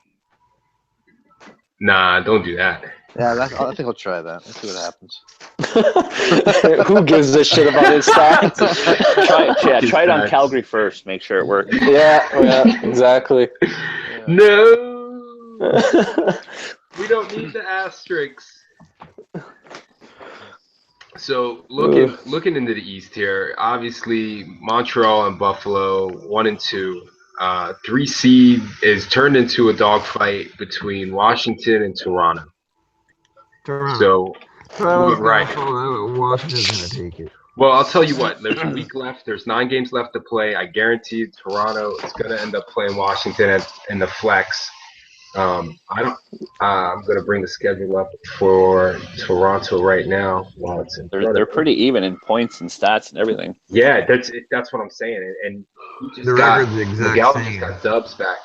Nah, don't do that. Yeah, I think I'll try that. Let's see what happens. Who gives a shit about his stats? try it on Calgary first. Make sure it works. Yeah, exactly. No. We don't need the asterisks. So looking into the East here, obviously Montreal and Buffalo 1 and 2. 3 seed is turned into a dogfight between Washington and Toronto. So Toronto's gonna Right. fall out. Washington's gonna take it. Well, I'll tell you what. There's a week left. There's 9 games left to play. I guarantee you Toronto is going to end up playing Washington in the flex. I'm going to bring the schedule up for Toronto right now while it's in front of They're me. pretty even in points and stats and everything. Yeah, that's what I'm saying. And he just The got record's the exact Miguel same. just got Dubs back.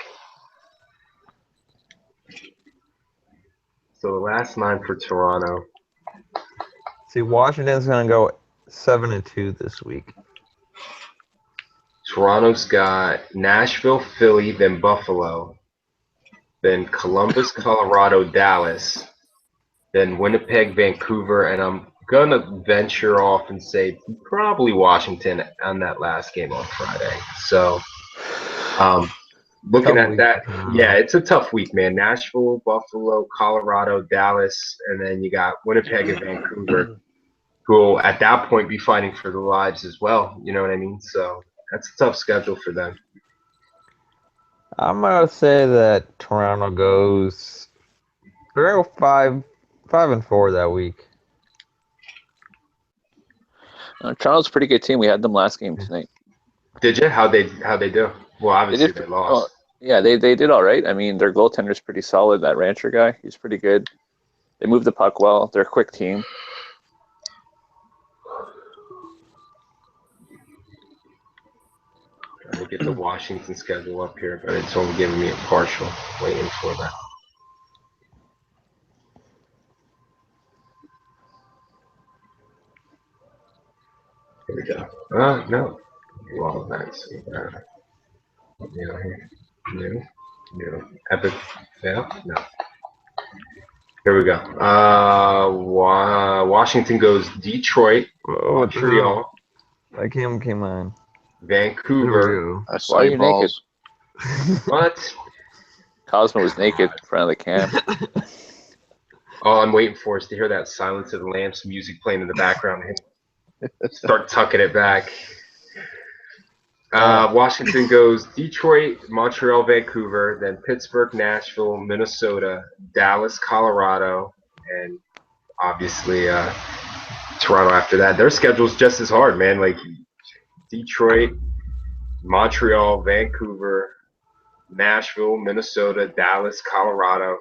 So the last 9 for Toronto. See, Washington's gonna go 7-2 this week. Toronto's got Nashville, Philly, then Buffalo, then Columbus, Colorado, Dallas, then Winnipeg, Vancouver, and I'm gonna venture off and say probably Washington on that last game on Friday. So, looking Tough at week that, for Toronto. yeah, it's a tough week, man. Nashville, Buffalo, Colorado, Dallas, and then you got Winnipeg and Vancouver, who will at that point be fighting for their lives as well. You know what I mean? So that's a tough schedule for them. I'm gonna say that Toronto goes. They're gonna go 5-4 that week. Toronto's a pretty good team. We had them last game tonight. Did you? How'd they do? Well, obviously they lost. Yeah, they did all right. I mean, their goaltender's pretty solid. That Rancher guy, he's pretty good. They move the puck well. They're a quick team. Trying to get the Washington schedule up here, but it's only giving me a partial. Waiting for that. Here we go. No. Well, that's new. Epic fail? No. Here we go. Washington goes Detroit, Oh, what the hell? Montreal, That game came on. Vancouver. I saw Why are your you naked? balls. What? Cosmo was naked in front of the cam. All I'm waiting for is to hear that Silence of the Lambs music playing in the background and start tucking it back. Washington goes Detroit, Montreal, Vancouver, then Pittsburgh, Nashville, Minnesota, Dallas, Colorado, and obviously Toronto after that. Their schedule's just as hard, man. Like Detroit, Montreal, Vancouver, Nashville, Minnesota, Dallas, Colorado.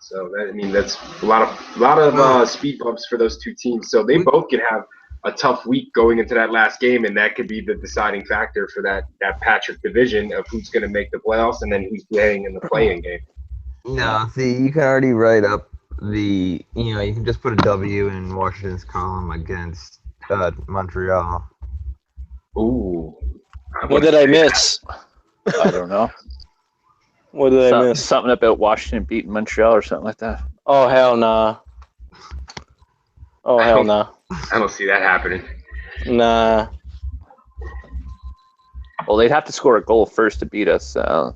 So that's a lot of speed bumps for those two teams. So they both can have a tough week going into that last game, and that could be the deciding factor for that Patrick division of who's going to make the playoffs and then who's playing in the play-in game. No, see, you can already write up you can just put a W in Washington's column against Montreal. Ooh. What did I miss? I don't know. What did I miss? Something about Washington beating Montreal or something like that. Oh, hell nah. Oh, hell nah. I don't see that happening. Nah. Well, they'd have to score a goal first to beat us.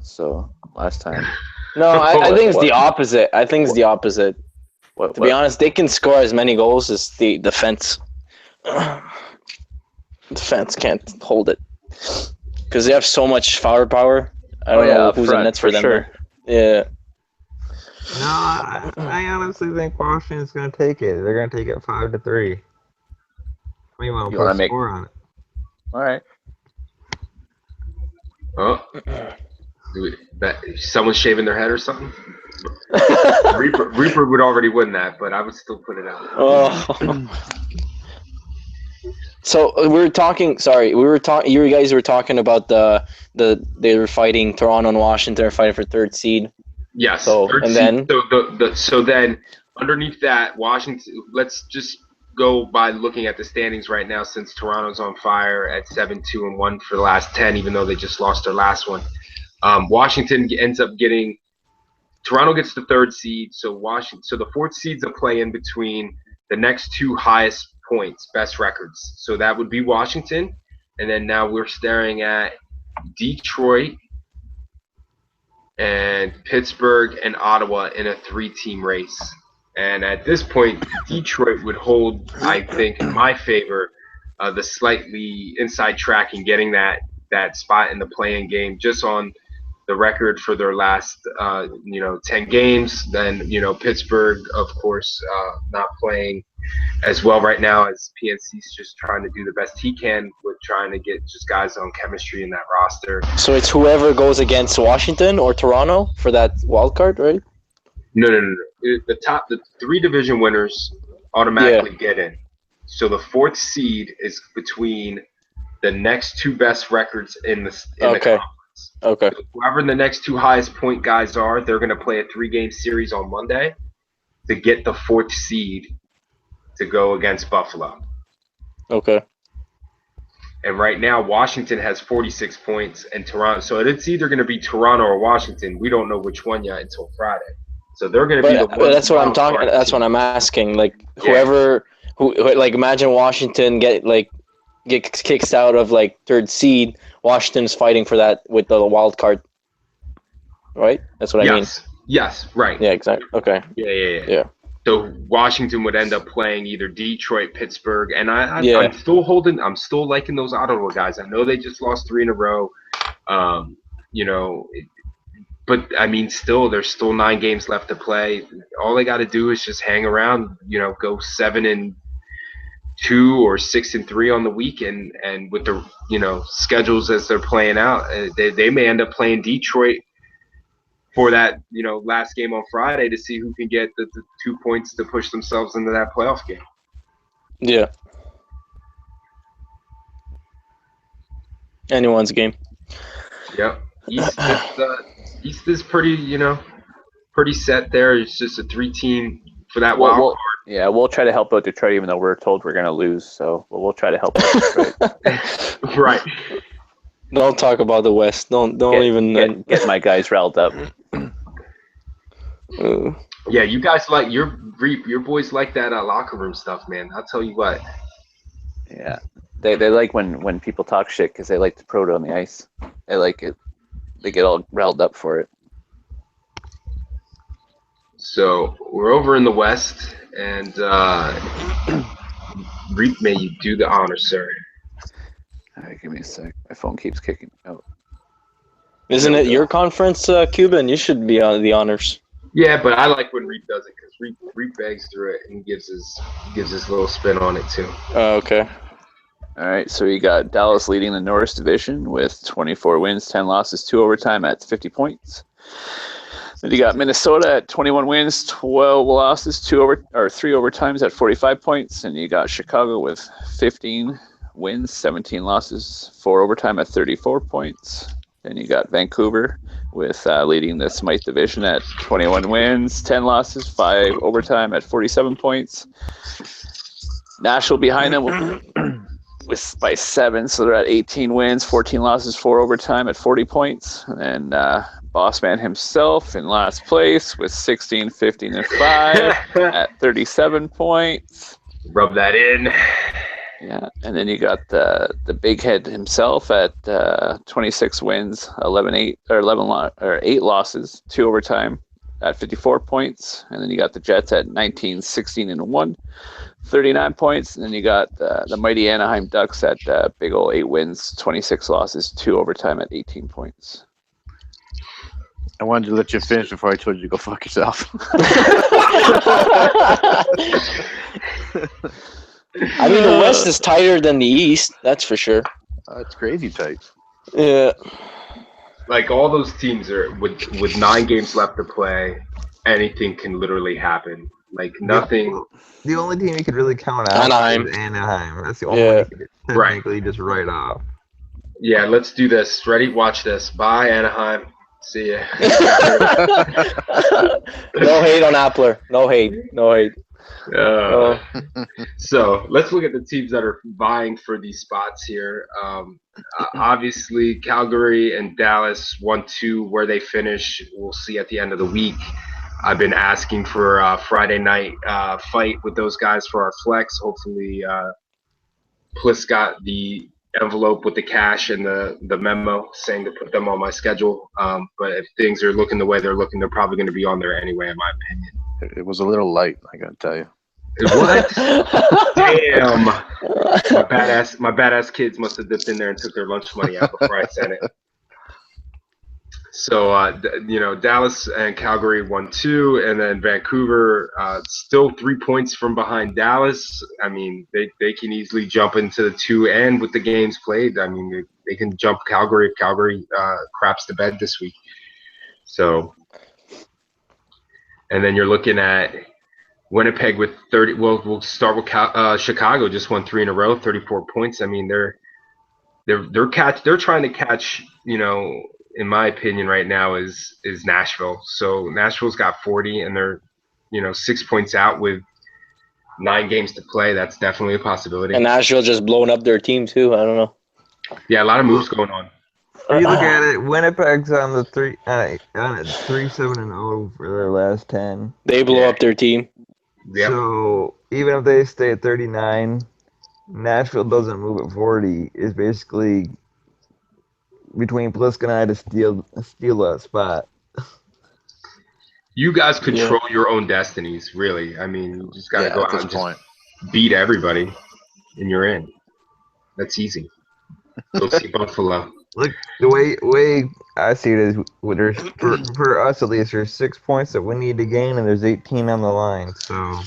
So last time. No, I think it's the What? opposite. I think it's the opposite. What, To be honest, they can score as many goals as the defense. Defense can't hold it because they have so much firepower. I don't know up who's front, in nets for them. sure. Yeah. No, I honestly think Washington's going to take it. They're going to take it 5-3. We want to You put wanna a make- score on it. All right. Oh. Someone's shaving their head or something? Reaper would already win that, but I would still put it out. Oh. So we were talking. Sorry, we were talking. You guys were talking about they were fighting. Toronto and Washington are fighting for third seed. Yes. So, third and seed. then? So then underneath that, Washington. Let's just go by looking at the standings right now, since Toronto's on fire at 7-2-1 for the last 10, even though they just lost their last one. Washington ends up getting. Toronto gets the third seed, so the fourth seed's a play in between the next two highest points, best records. So that would be Washington, and then now we're staring at Detroit and Pittsburgh and Ottawa in a 3-team race. And at this point, Detroit would hold, I think, in my favor, the slightly inside track in getting that spot in the play-in game, just on the record for their last 10 games. Then Pittsburgh, of course, not playing as well right now as PNC's just trying to do the best he can with trying to get just guys on chemistry in that roster. So it's whoever goes against Washington or Toronto for that wild card, right? No. The 3 division winners automatically get in. So the 4th seed is between the next 2 best records in the conference. Okay. So whoever the next 2 highest point guys are, they're going to play a 3-game series on Monday to get the 4th seed to go against Buffalo. Okay. And right now, Washington has 46 points, and Toronto. So it's either going to be Toronto or Washington. We don't know which one yet until Friday. So they're going to be the But one. that's what I'm talking. That's what I'm asking. Like whoever, like imagine Washington get kicked out of like 3rd seed. Washington's fighting for that with the wild card. Right. That's what I mean. Yes. Right. Yeah. Exactly. Okay. Yeah. So Washington would end up playing either Detroit, Pittsburgh, and I'm still liking those Ottawa guys. I know they just lost 3 in a row, but I mean, there's still 9 games left to play. All they got to do is just hang around, go 7-2 or 6-3 on the weekend, and with the schedules as they're playing out, they may end up playing Detroit for that, last game on Friday to see who can get the 2 points to push themselves into that playoff game. Yeah. Anyone's game. Yep. East is pretty, pretty set there. It's just a 3-team for that wild card. Yeah, we'll try to help out Detroit, even though we're told we're going to lose. So we'll try to help out Detroit. Right. Don't talk about the West. Don't even get my guys riled up. Yeah, you guys like your boys like that locker room stuff, man. I'll tell you what. Yeah, they like when people talk shit because they like to proto on the ice. They like it. They get all riled up for it. So we're over in the West, and Reap, may you do the honor, sir. All right, give me a sec. My phone keeps kicking out. Isn't it your conference, Cuban? You should be on the honors. Yeah, but I like when Reap does it because Reap bangs through it and gives his little spin on it too. Oh, okay. All right, so you got Dallas leading the Norris division with 24 wins, 10 losses, 2 overtime at 50 points. Then you got Minnesota at 21 wins, 12 losses, 3 overtimes at 45 points, and you got Chicago with 15 wins, 17 losses, 4 overtime at 34 points. Then you got Vancouver with leading the Smythe division at 21 wins, 10 losses, 5 overtime at 47 points. Nashville behind them by 7, so they're at 18 wins, 14 losses, 4 overtime at 40 points. And Bossman himself in last place with 16, 15, and 5 at 37 points. Rub that in. Yeah, and then you got the big head himself at 26 wins, 8 losses, 2 overtime at 54 points. And then you got the Jets at 19, 16, and 1, 39 points. And then you got the mighty Anaheim Ducks at big old 8 wins, 26 losses, 2 overtime at 18 points. I wanted to let you finish before I told you to go fuck yourself. I mean, the West is tighter than the East, that's for sure. It's crazy tight. Yeah. Like all those teams are with 9 games left to play, anything can literally happen. Like nothing. The only team you could really count out is Anaheim. That's the only one you could technically just write off. Yeah, let's do this. Ready? Watch this. Bye, Anaheim. See ya. No hate on Appler. No hate. So let's look at the teams that are vying for these spots here. Obviously, Calgary and Dallas 1-2. Where they finish, we'll see at the end of the week. I've been asking for a Friday night fight with those guys for our flex. Hopefully, Pliss got the envelope with the cash and the memo saying to put them on my schedule. But if things are looking the way they're looking, they're probably going to be on there anyway, in my opinion. It was a little light, I gotta tell you. What? Damn! My badass kids must have dipped in there and took their lunch money out before I sent it. So, Dallas and Calgary 1-2, and then Vancouver still 3 points from behind Dallas. I mean, they can easily jump into the 2, and with the games played, I mean, they can jump Calgary if Calgary craps the bed this week. So, and then you're looking at Winnipeg with 30. Well, we'll start with Chicago. Just won 3 in a row, 34 points. I mean, they're trying to catch. In my opinion, right now is Nashville. So Nashville's got 40, and they're 6 points out with 9 games to play. That's definitely a possibility. And Nashville just blowing up their team too. I don't know. Yeah, a lot of moves going on. If you look at it, Winnipeg's on the 3-7-0 for their last 10. They blow up their team. Yep. So even if they stay at 39, Nashville doesn't move at 40. Is basically between Blisk and I to steal that spot. You guys control your own destinies, really. I mean, you just got to go out and just beat everybody, and you're in. That's easy. Go see Buffalo. Look, the way I see it is, for us at least, there's 6 points that we need to gain, and there's 18 on the line. So,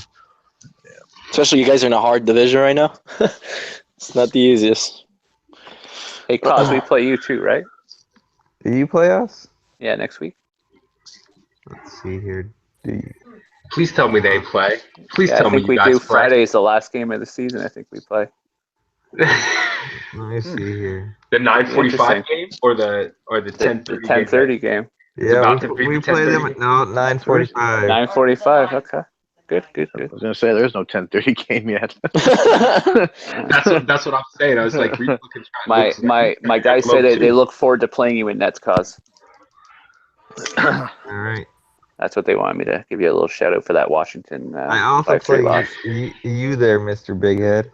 especially you guys are in a hard division right now. It's not the easiest. Hey, Cos, we play you too, right? do you play us? Yeah, next week. Let's see here. Do you? Please tell me they play. Please Yeah, tell I me think you we guys do. play. Friday is the last game of the season. I think we play. Let me see here. The 9:45 Interesting. game or the The 10:30 game? 10:30 game. Yeah, about to be we the play them 10:30. at 9:45. 9:45. Okay. Good. I was gonna say there's no 10:30 game yet. That's what I'm saying. I was like, My guys say they look forward to playing you in Nets, Cos. All right. That's what they wanted me to give you a little shout out for that Washington. I also 5-3 play loss. you there, Mr. Big Head.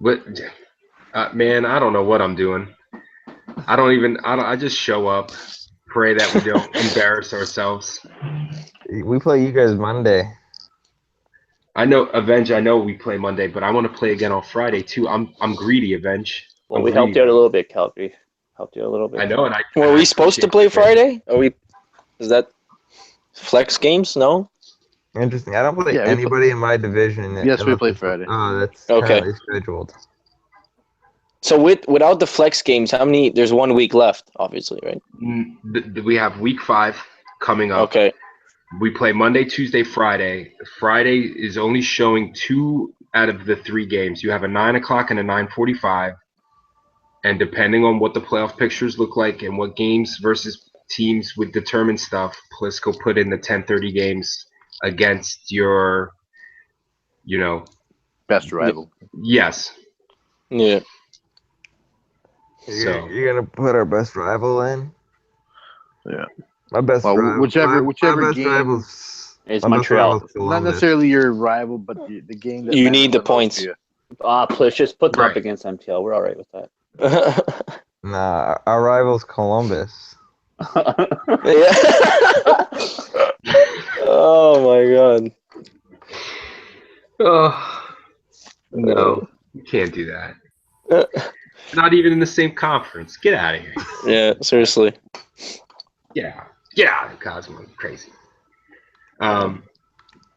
But man, I don't know what I'm doing. I just show up, pray that we don't embarrass ourselves. We play you guys Monday. I know we play Monday, but I want to play again on Friday too. I'm greedy, Avenge. Well, we helped you out a little bit, Calgary. Helped you a little bit. I know, and Were we supposed to play Friday? Is that flex games? No. Interesting. I don't play Yeah, we anybody in my division. Yes, we unless play it's- Friday. Oh, that's Okay. currently scheduled. So without the flex games, how many? There's 1 week left, obviously, right? We have week 5 coming up. Okay. We play Monday, Tuesday, Friday. Friday is only showing 2 out of the 3 games. You have a 9 o'clock and a 9:45. And depending on what the playoff pictures look like and what games versus teams would determine stuff, Plisk will put in the 10:30 games against your, Best rival. yes. Yeah. So You're gonna put our best rival in. Yeah. My best Well, rival. whichever my best game- rival's It's my best Montreal. rival's Not Columbus. necessarily your rival, but the game that You matters need the most points. to you. Please just put them Right. up against MTL. We're all right with that. Nah, our rival's Columbus. Yeah. Oh my god. Oh, no, you can't do that. Not even in the same conference. Get out of here. Yeah, seriously. Get out of Cosmo. Crazy.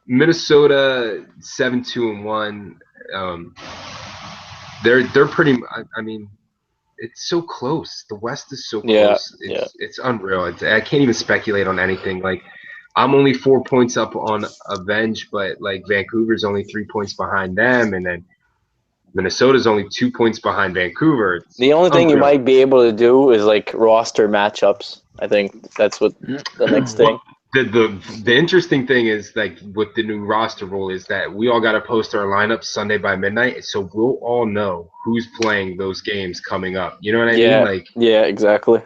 Minnesota 7-2-1. They're pretty. I mean, it's so close. The West is so close. Yeah, It's unreal. I can't even speculate on anything. Like, I'm only 4 points up on Avenge, but like Vancouver's only 3 points behind them, and then Minnesota's only 2 points behind Vancouver. It's The only thing you unreal. might be able to do is like roster matchups. I think that's what the next thing. The interesting thing is, like, with the new roster rule is that we all got to post our lineups Sunday by midnight, so we'll all know who's playing those games coming up. You know what I Yeah. mean? Like, Yeah, exactly.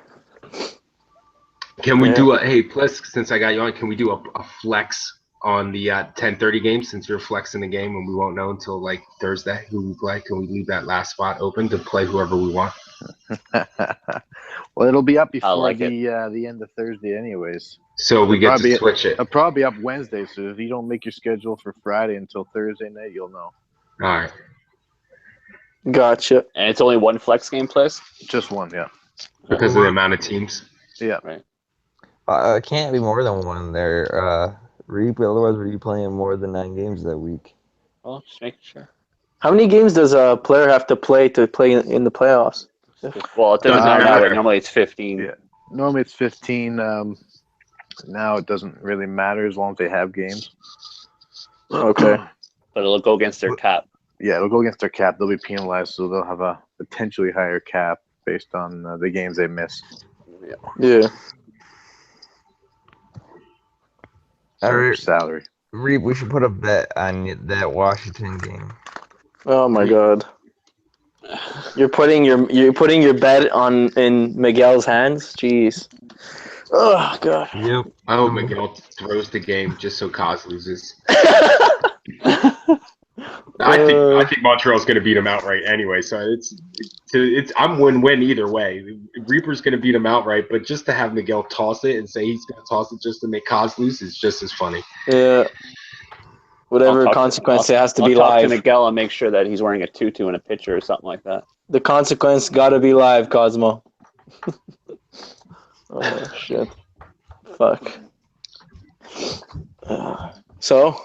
can we Yeah. do Plisk, since I got you on, can we do a flex on the 10:30 game, since you're flexing the game and we won't know until like Thursday who we play? Can we leave that last spot open to play whoever we want? Well, it'll be up before like the end of Thursday, anyways. So we get Probably- to switch it. It'll probably be up Wednesday, so if you don't make your schedule for Friday until Thursday night, you'll know. All right. Gotcha. And it's only one flex game, Plisk? Just one, yeah. Because of the amount of teams. Yeah. Right. It can't be more than one there, Reap. Otherwise, we'd be playing more than 9 games that week. Well, just making sure. How many games does a player have to play in the playoffs? Well, it doesn't matter now, matter. but normally it's 15. Yeah. Normally it's 15. Now it doesn't really matter as long as they have games. Okay. But it'll go against their cap. Yeah, it'll go against their cap. They'll be penalized, so they'll have a potentially higher cap based on the games they miss. Yeah. Salary. Reap, we should put a bet on that Washington game. Oh my God. You're putting your bet in Miguel's hands. Jeez. Oh God. Yep. I hope Miguel throws the game just so Kaz loses. I think Montreal's going to beat him outright anyway. So it's I'm win-win either way. Reaper's going to beat him outright, but just to have Miguel toss it and say he's going to toss it just to make Kaz lose is just as funny. Yeah. Whatever consequence, it has to be I'll talk live. to Miguel and make sure that he's wearing a tutu and a pitcher or something like that. The consequence got to be live, Cosmo. Oh shit! Fuck. So,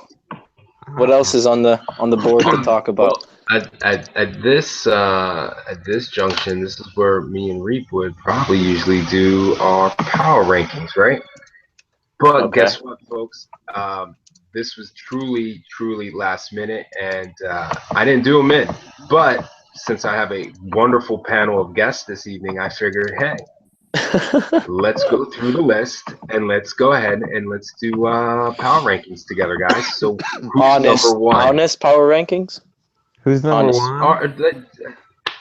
what else is on the board to talk about? At this junction, this is where me and Reap would probably usually do our power rankings, right? But Okay. guess what, folks? This was truly last minute, and I didn't do them in. But since I have a wonderful panel of guests this evening, I figured, hey, let's go through the list and let's go ahead and let's do power rankings together, guys. So who's number one? Honest power rankings. Who's number Honest. one?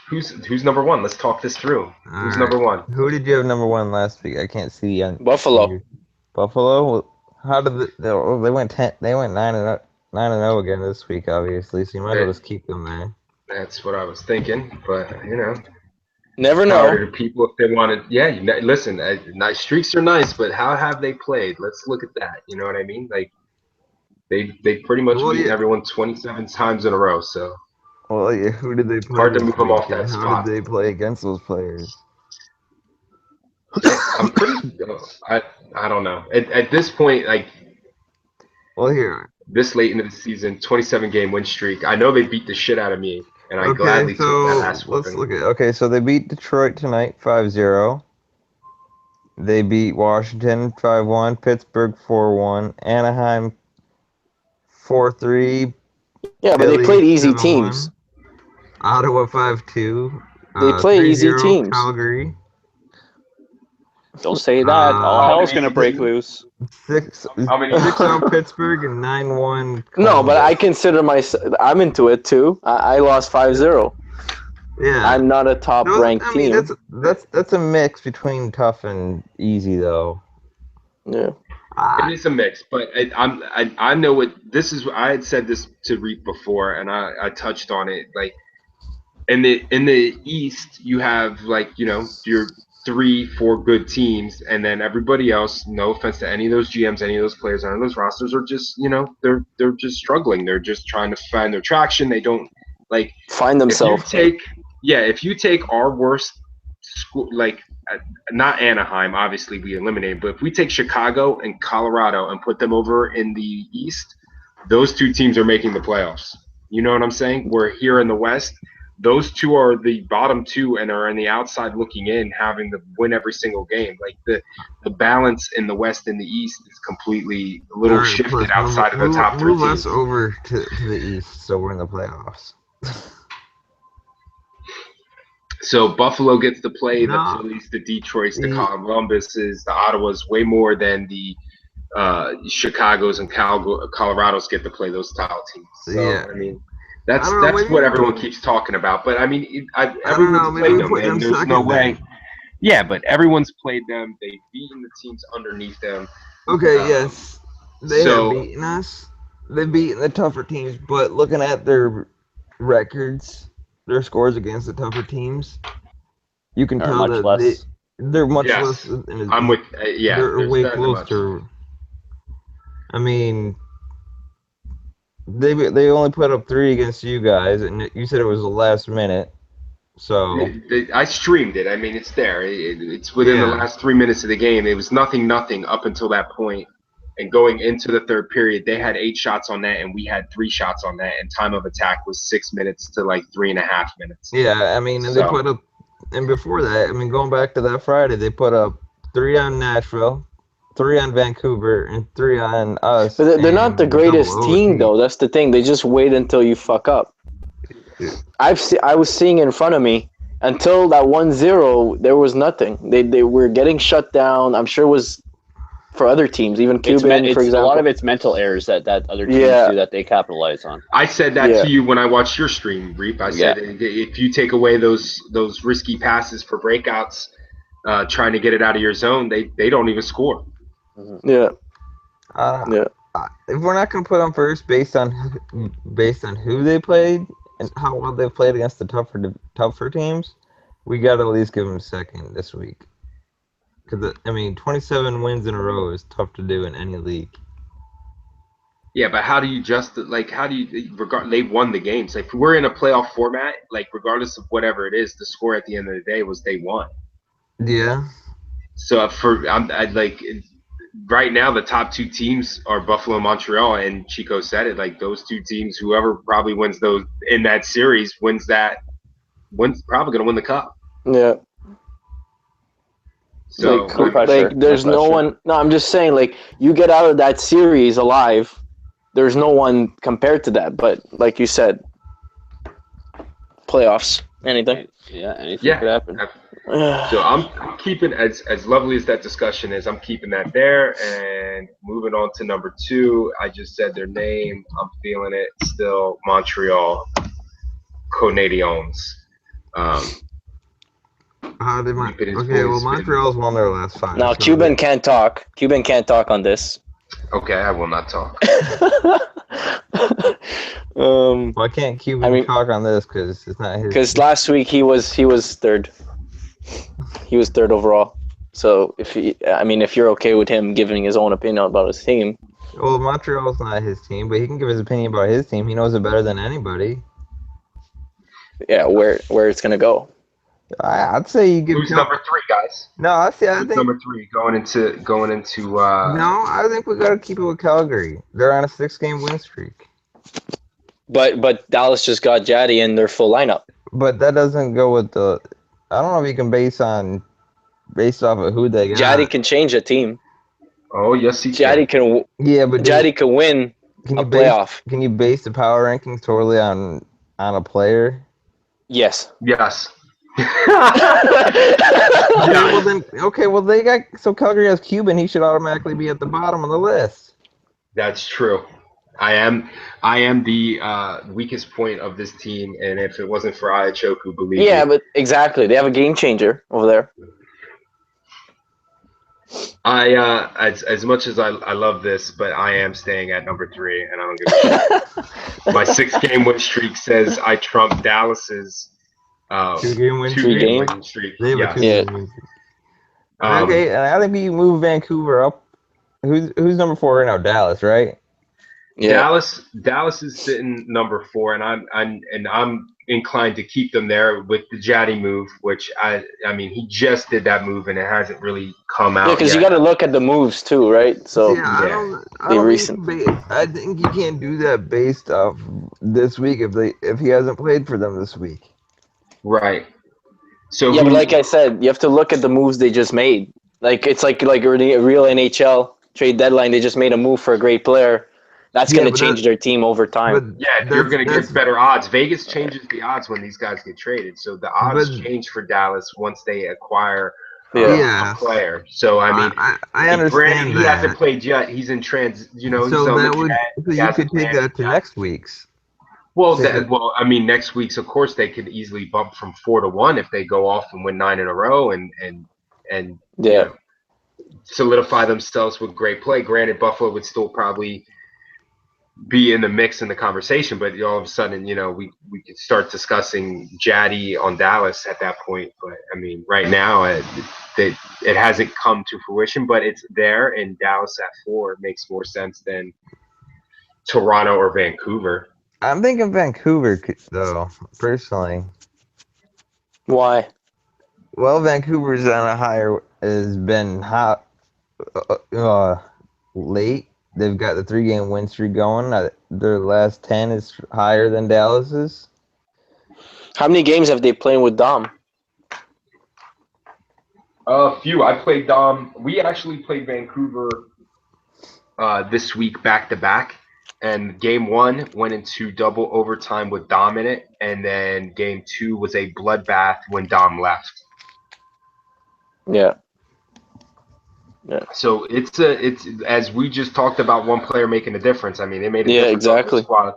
Who's number one? Let's talk this through. Who's number one? Who did you have number one last week? I can't see on Buffalo. Buffalo. How did they went 10? They went 9-0 again this week, obviously. So you might as well just keep them there. That's what I was thinking, but Never power know. to people if they wanted. Yeah, listen, nice streaks are nice, but how have they played? Let's look at that. You know what I mean? Like they pretty much beaten everyone 27 times in a row. So well, yeah, who did they play? Hard to move them off that How spot. did they play against those players? I'm pretty. I don't know. At this point, like. Well, here. This late into the season, 27-game win streak. I know they beat the shit out of me, and I gladly took that ass whooping. Let's look at. Okay, so they beat Detroit tonight 5-0. They beat Washington 5-1, Pittsburgh 4-1, Anaheim 4-3. Yeah, but they played easy teams. Ottawa 5-2. They play easy teams. Calgary. Don't say that. All hell's gonna break loose. 6-0 Pittsburgh and 9-1. No, but I consider I'm into it too. I lost 5-0. Yeah, I'm not a top-ranked team. That's a mix between tough and easy, though. Yeah, it is a mix, but I know what this is. I had said this to Reap before, and I touched on it. Like in the East, you have your 3-4 good teams, and then everybody else, no offense to any of those GMs, any of those players, any of those rosters are just they're just struggling. They're just trying to find their traction. They don't find themselves. If you take our worst school, not Anaheim, obviously we eliminated, but if we take Chicago and Colorado and put them over in the East, those two teams are making the playoffs. You know what I'm saying? We're here in the West. Those two are the bottom two and are on the outside looking in, having to win every single game. Like the balance in the West and the East is completely a little shifted outside of the top three teams. Move us over to the East, so we're in the playoffs. So Buffalo gets to play the Phillies, the Detroits, the Columbuses, the Ottawas way more than the Chicago's and Colorado's get to play those style teams. So I mean. That's what everyone keeps talking about. But I mean, everyone's played them, and there's no way. Yeah, but everyone's played them. They've beaten the teams underneath them. Okay, yes, they have beaten us. They've beaten the tougher teams, but looking at their records, their scores against the tougher teams, you can tell that they're much less. I'm with they're way closer. I mean. They only put up 3 against you guys, and you said it was the last minute. So I streamed it. I mean, it's there. It's within the last 3 minutes of the game. It was nothing up until that point. And going into the third period, they had 8 shots on net, and we had 3 shots on net. And time of attack was 6 minutes to like 3.5 minutes. yeah, I mean, and they put up, and before that, I mean, going back to that Friday, they put up 3 on Nashville, 3 on Vancouver, and 3 on us. But they're not the greatest double team, OT. though. That's the thing. They just wait until you fuck up. I was seeing in front of me until that 1-0. There was nothing. They were getting shut down. I'm sure it was for other teams, even Cuban, for example. A lot of it's mental errors that other teams do that they capitalize on. I said that to you when I watched your stream, Reap. I said if you take away those risky passes for breakouts, trying to get it out of your zone, they don't even score. Yeah. If we're not going to put them first based on who they played and how well they played against the tougher teams, we got to at least give them second this week. Because, I mean, 27 wins in a row is tough to do in any league. Yeah, but how do you they won the games. Like, if we're in a playoff format, like, regardless of whatever it is, the score at the end of the day was they won. Yeah. So right now, the top 2 teams are Buffalo and Montreal, and Chico said it. Like, those 2 teams, whoever probably wins those in that series wins probably going to win the cup. Yeah. So there's no one. No, I'm just saying, like, you get out of that series alive. There's no one compared to that. But like you said, playoffs, anything. Yeah, anything could happen. So I'm keeping, as lovely as that discussion is, I'm keeping that there. And moving on to number 2, I just said their name. I'm feeling it still. Montreal Canadiens. Montreal's won their last 5. Now, Cuban can't talk. Cuban can't talk on this. Okay, I will not talk. Well, I can't Cuban talk on this because it's not his. Because last week he was third. He was third overall. So if you're okay with him giving his own opinion about his team. Well, Montreal's not his team, but he can give his opinion about his team. He knows it better than anybody. Yeah, where it's gonna go. I'd say you give. Who's number 3, guys? No, I think number 3 going into. No, I think we gotta keep it with Calgary. They're on a 6-game win streak. But Dallas just got Jaddy in their full lineup. But that doesn't go with the. I don't know if you can based off of who they got. Jaddy can change a team. Oh yes, he Jaddy can. Yeah, but Jaddy can win a playoff. Can you base the power rankings totally on a player? Yes. Yes. Well, they got Calgary has Cuban. He should automatically be at the bottom of the list. That's true. I am the weakest point of this team, and if it wasn't for Ayachoku, believe me. Yeah, but exactly, they have a game changer over there. As much as I love this, but I am staying at number 3, and I don't give a shit. My 6-game win streak says I trump Dallas's 2-game win streak. Yeah. Okay, and I think you move Vancouver up. Who's number 4 right now? Dallas, right? Yeah. Dallas is sitting number 4, and I'm inclined to keep them there with the Jaddy move, which I mean he just did that move and it hasn't really come out. Yeah, because you got to look at the moves too, right? So I think you can't do that based off this week if he hasn't played for them this week. Right. So yeah, but like I said, you have to look at the moves they just made. Like it's like a real NHL trade deadline. They just made a move for a great player. That's going to change their team over time. Yeah, you're going to get better odds. Vegas changes the odds when these guys get traded. So the odds change for Dallas once they acquire a player. So, I mean, I understand he hasn't played yet. He's in so you could take that to next week's. Well, I mean, next week's, of course, they could easily bump from 4-1 if they go off and win 9 in a row and solidify themselves with great play. Granted, Buffalo would still probably be in the mix in the conversation, but all of a sudden, we could start discussing Jaddy on Dallas at that point. But I mean, right now, it hasn't come to fruition, but it's there, and Dallas at 4 makes more sense than Toronto or Vancouver. I'm thinking Vancouver, though, personally. Why? Well, Vancouver's on a higher has been hot late. They've got the 3-game win streak going. Their last 10 is higher than Dallas's. How many games have they played with Dom? A few. I played Dom. We actually played Vancouver this week back to back, and game 1 went into double overtime with Dom in it, and then game 2 was a bloodbath when Dom left. Yeah. So it's as we just talked about, one player making a difference. I mean, they made a Yeah, difference on the exactly. squad.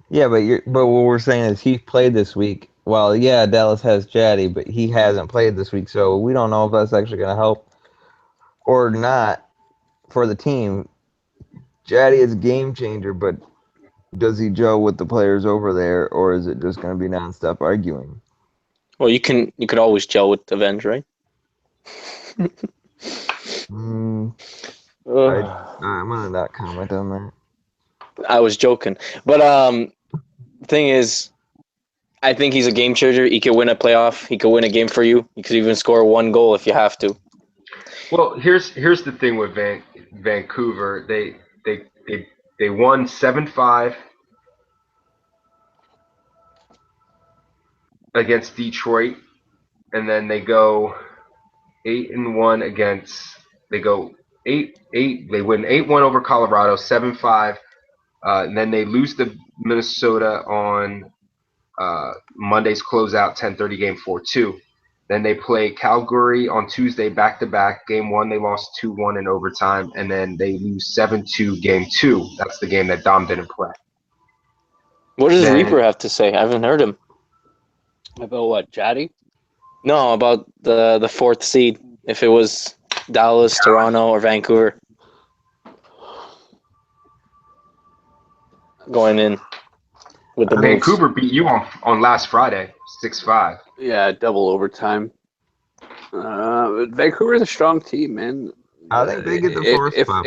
Yeah, but what we're saying is he played this week. Well, yeah, Dallas has Jaddy, but he hasn't played this week, so we don't know if that's actually going to help or not for the team. Jaddy is a game changer, but does he gel with the players over there, or is it just going to be nonstop arguing? Well, you could always gel with Avenge, right? I'm gonna not comment on that. I was joking, but thing is, I think he's a game changer. He could win a playoff. He could win a game for you. He could even score 1 goal if you have to. Well, here's the thing with Vancouver. They won 7-5 against Detroit, and then they go 8-1 against. They go 8-8. They win 8-1 over Colorado, 7-5. And then they lose to Minnesota on Monday's closeout 10:30 game 4-2. Then they play Calgary on Tuesday back-to-back. Game 1, they lost 2-1 in overtime, and then they lose 7-2 game 2. That's the game that Dom didn't play. What does Then- Reaper have to say? I haven't heard him. About what, Jaddy? No, about the 4th seed. If it was Dallas, Toronto, or Vancouver going in with the moves. Vancouver beat you on last Friday, 6-5. Yeah, double overtime. Vancouver's a strong team, man. I think they get the 4th spot.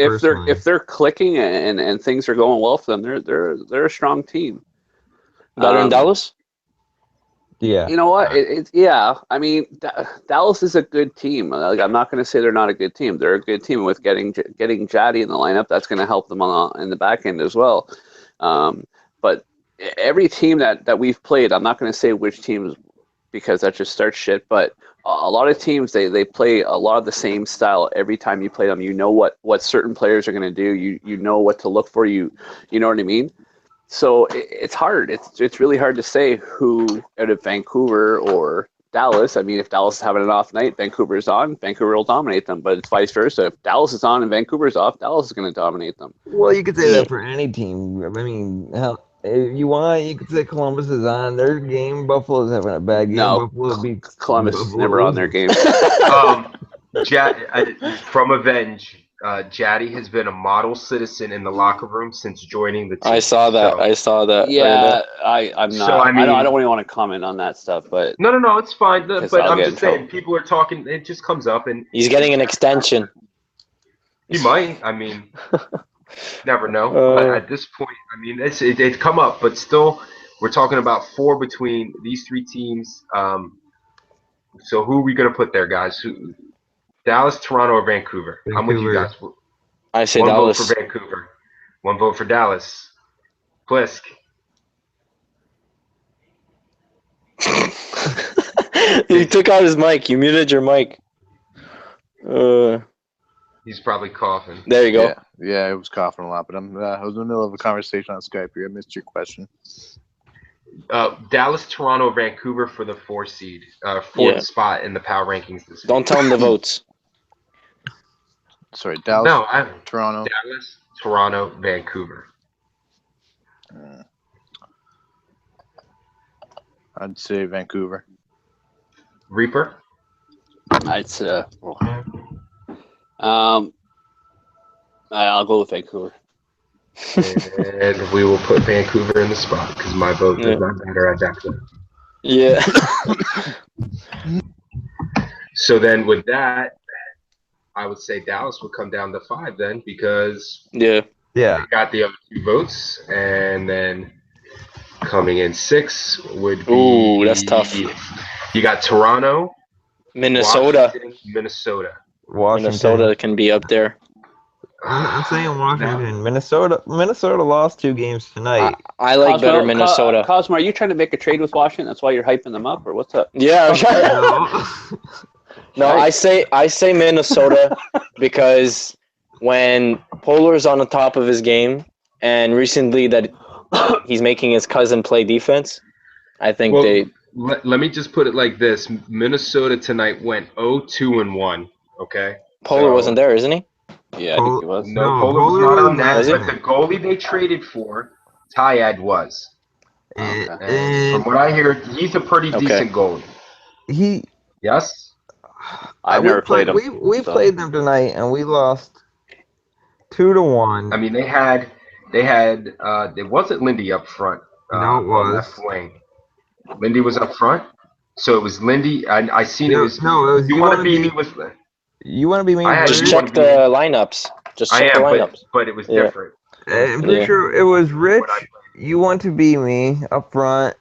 If they're clicking and things are going well for them, they're a strong team. Better than Dallas? Yeah. You know what? I mean, Dallas is a good team. Like, I'm not going to say they're not a good team. They're a good team. With getting Jaddy in the lineup, that's going to help them in the back end as well. But every team that we've played, I'm not going to say which teams because that just starts shit. But a lot of teams, they play a lot of the same style every time you play them. You know what certain players are going to do. You know what to look for. You know what I mean? So it's hard. It's really hard to say who out of Vancouver or Dallas. I mean, if Dallas is having an off night, Vancouver's on, Vancouver will dominate them. But it's vice versa. If Dallas is on and Vancouver's off, Dallas is going to dominate them. Well, you could say that for any team. I mean, hell, if you want, you could say Columbus is on their game. Buffalo's having a bad game. No, Buffalo beats Columbus is never on their game. From Avenge, Jaddy has been a model citizen in the locker room since joining the team. I saw that. So- I saw that. Yeah, I'm not. So, I mean- I don't really want to comment on that stuff, but No, it's fine. But Because I'll I'm get just in saying, trouble. people are talking. It just comes up, and He's getting an extension. he might. I mean, never know. Uh, But at this point, I mean, it's come up, but still, we're talking about 4 between these 3 teams. So who are we gonna put there, guys? Dallas, Toronto, or Vancouver? I'm with you guys. I say One Dallas. vote for Vancouver. 1 vote for Dallas. Plisk. He took out his mic. You muted your mic. He's probably coughing. There you go. Yeah, I was coughing a lot, but I was in the middle of a conversation on Skype here. I missed your question. Dallas, Toronto, Vancouver for the 4 seed, 4th Yeah. spot in the power rankings this week. Don't tell him the votes. Sorry, Dallas, No, Toronto. Dallas, Toronto, Vancouver. I'd say Vancouver. Reaper. it's I'll go with Vancouver. And we will put Vancouver in the spot because my vote does not matter at that point. Yeah. So then with that, I would say Dallas would come down to 5 then because Yeah. Yeah. they got the other 2 votes. And then Coming in 6 would be. Ooh, that's tough. You got Toronto, Minnesota. Washington, Minnesota. Washington. Minnesota can be up there. I'm saying Washington. Minnesota lost 2 games tonight. I like better Minnesota. Cosmo, are you trying to make a trade with Washington? That's why you're hyping them up, or what's up? Yeah. No. No, I say Minnesota because when Polar's on the top of his game, and recently that he's making his cousin play defense, I think Let me just put it like this: Minnesota tonight went 0-2-1. Okay. Polar wasn't there, isn't he? Yeah, I think he was. No, Polar was not on that. Was he? But the goalie they traded for, Tyad was. And from what I hear, he's a pretty decent goalie. Yes. I've never played them. We played them tonight, and we lost 2-1. I mean, they had. It wasn't Lindy up front. No, it was. Left wing. Lindy was up front, so it was Lindy. I seen it was. No, it was. You want to be me was. You want to be me? Just check the lineups. Just check the lineups. But it was different. I'm pretty sure it was Rich. You want to be me up front.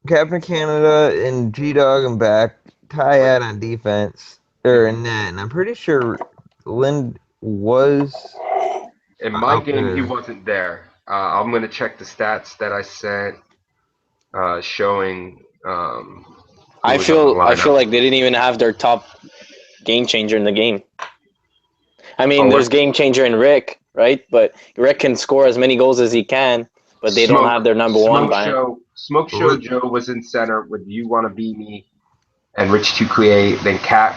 Captain Canada and G-Dog and back. Tyad on defense or in net, and I'm pretty sure Lind was. In my game, he wasn't there. I'm gonna check the stats that I sent, showing. I feel like they didn't even have their top game changer in the game. I mean, there's game changer in Rick, right? But Rick can score as many goals as he can, but they don't have their number one by him. Smoke Show Joe was in center with You Wanna Be Me and Rich to Create, then Cap,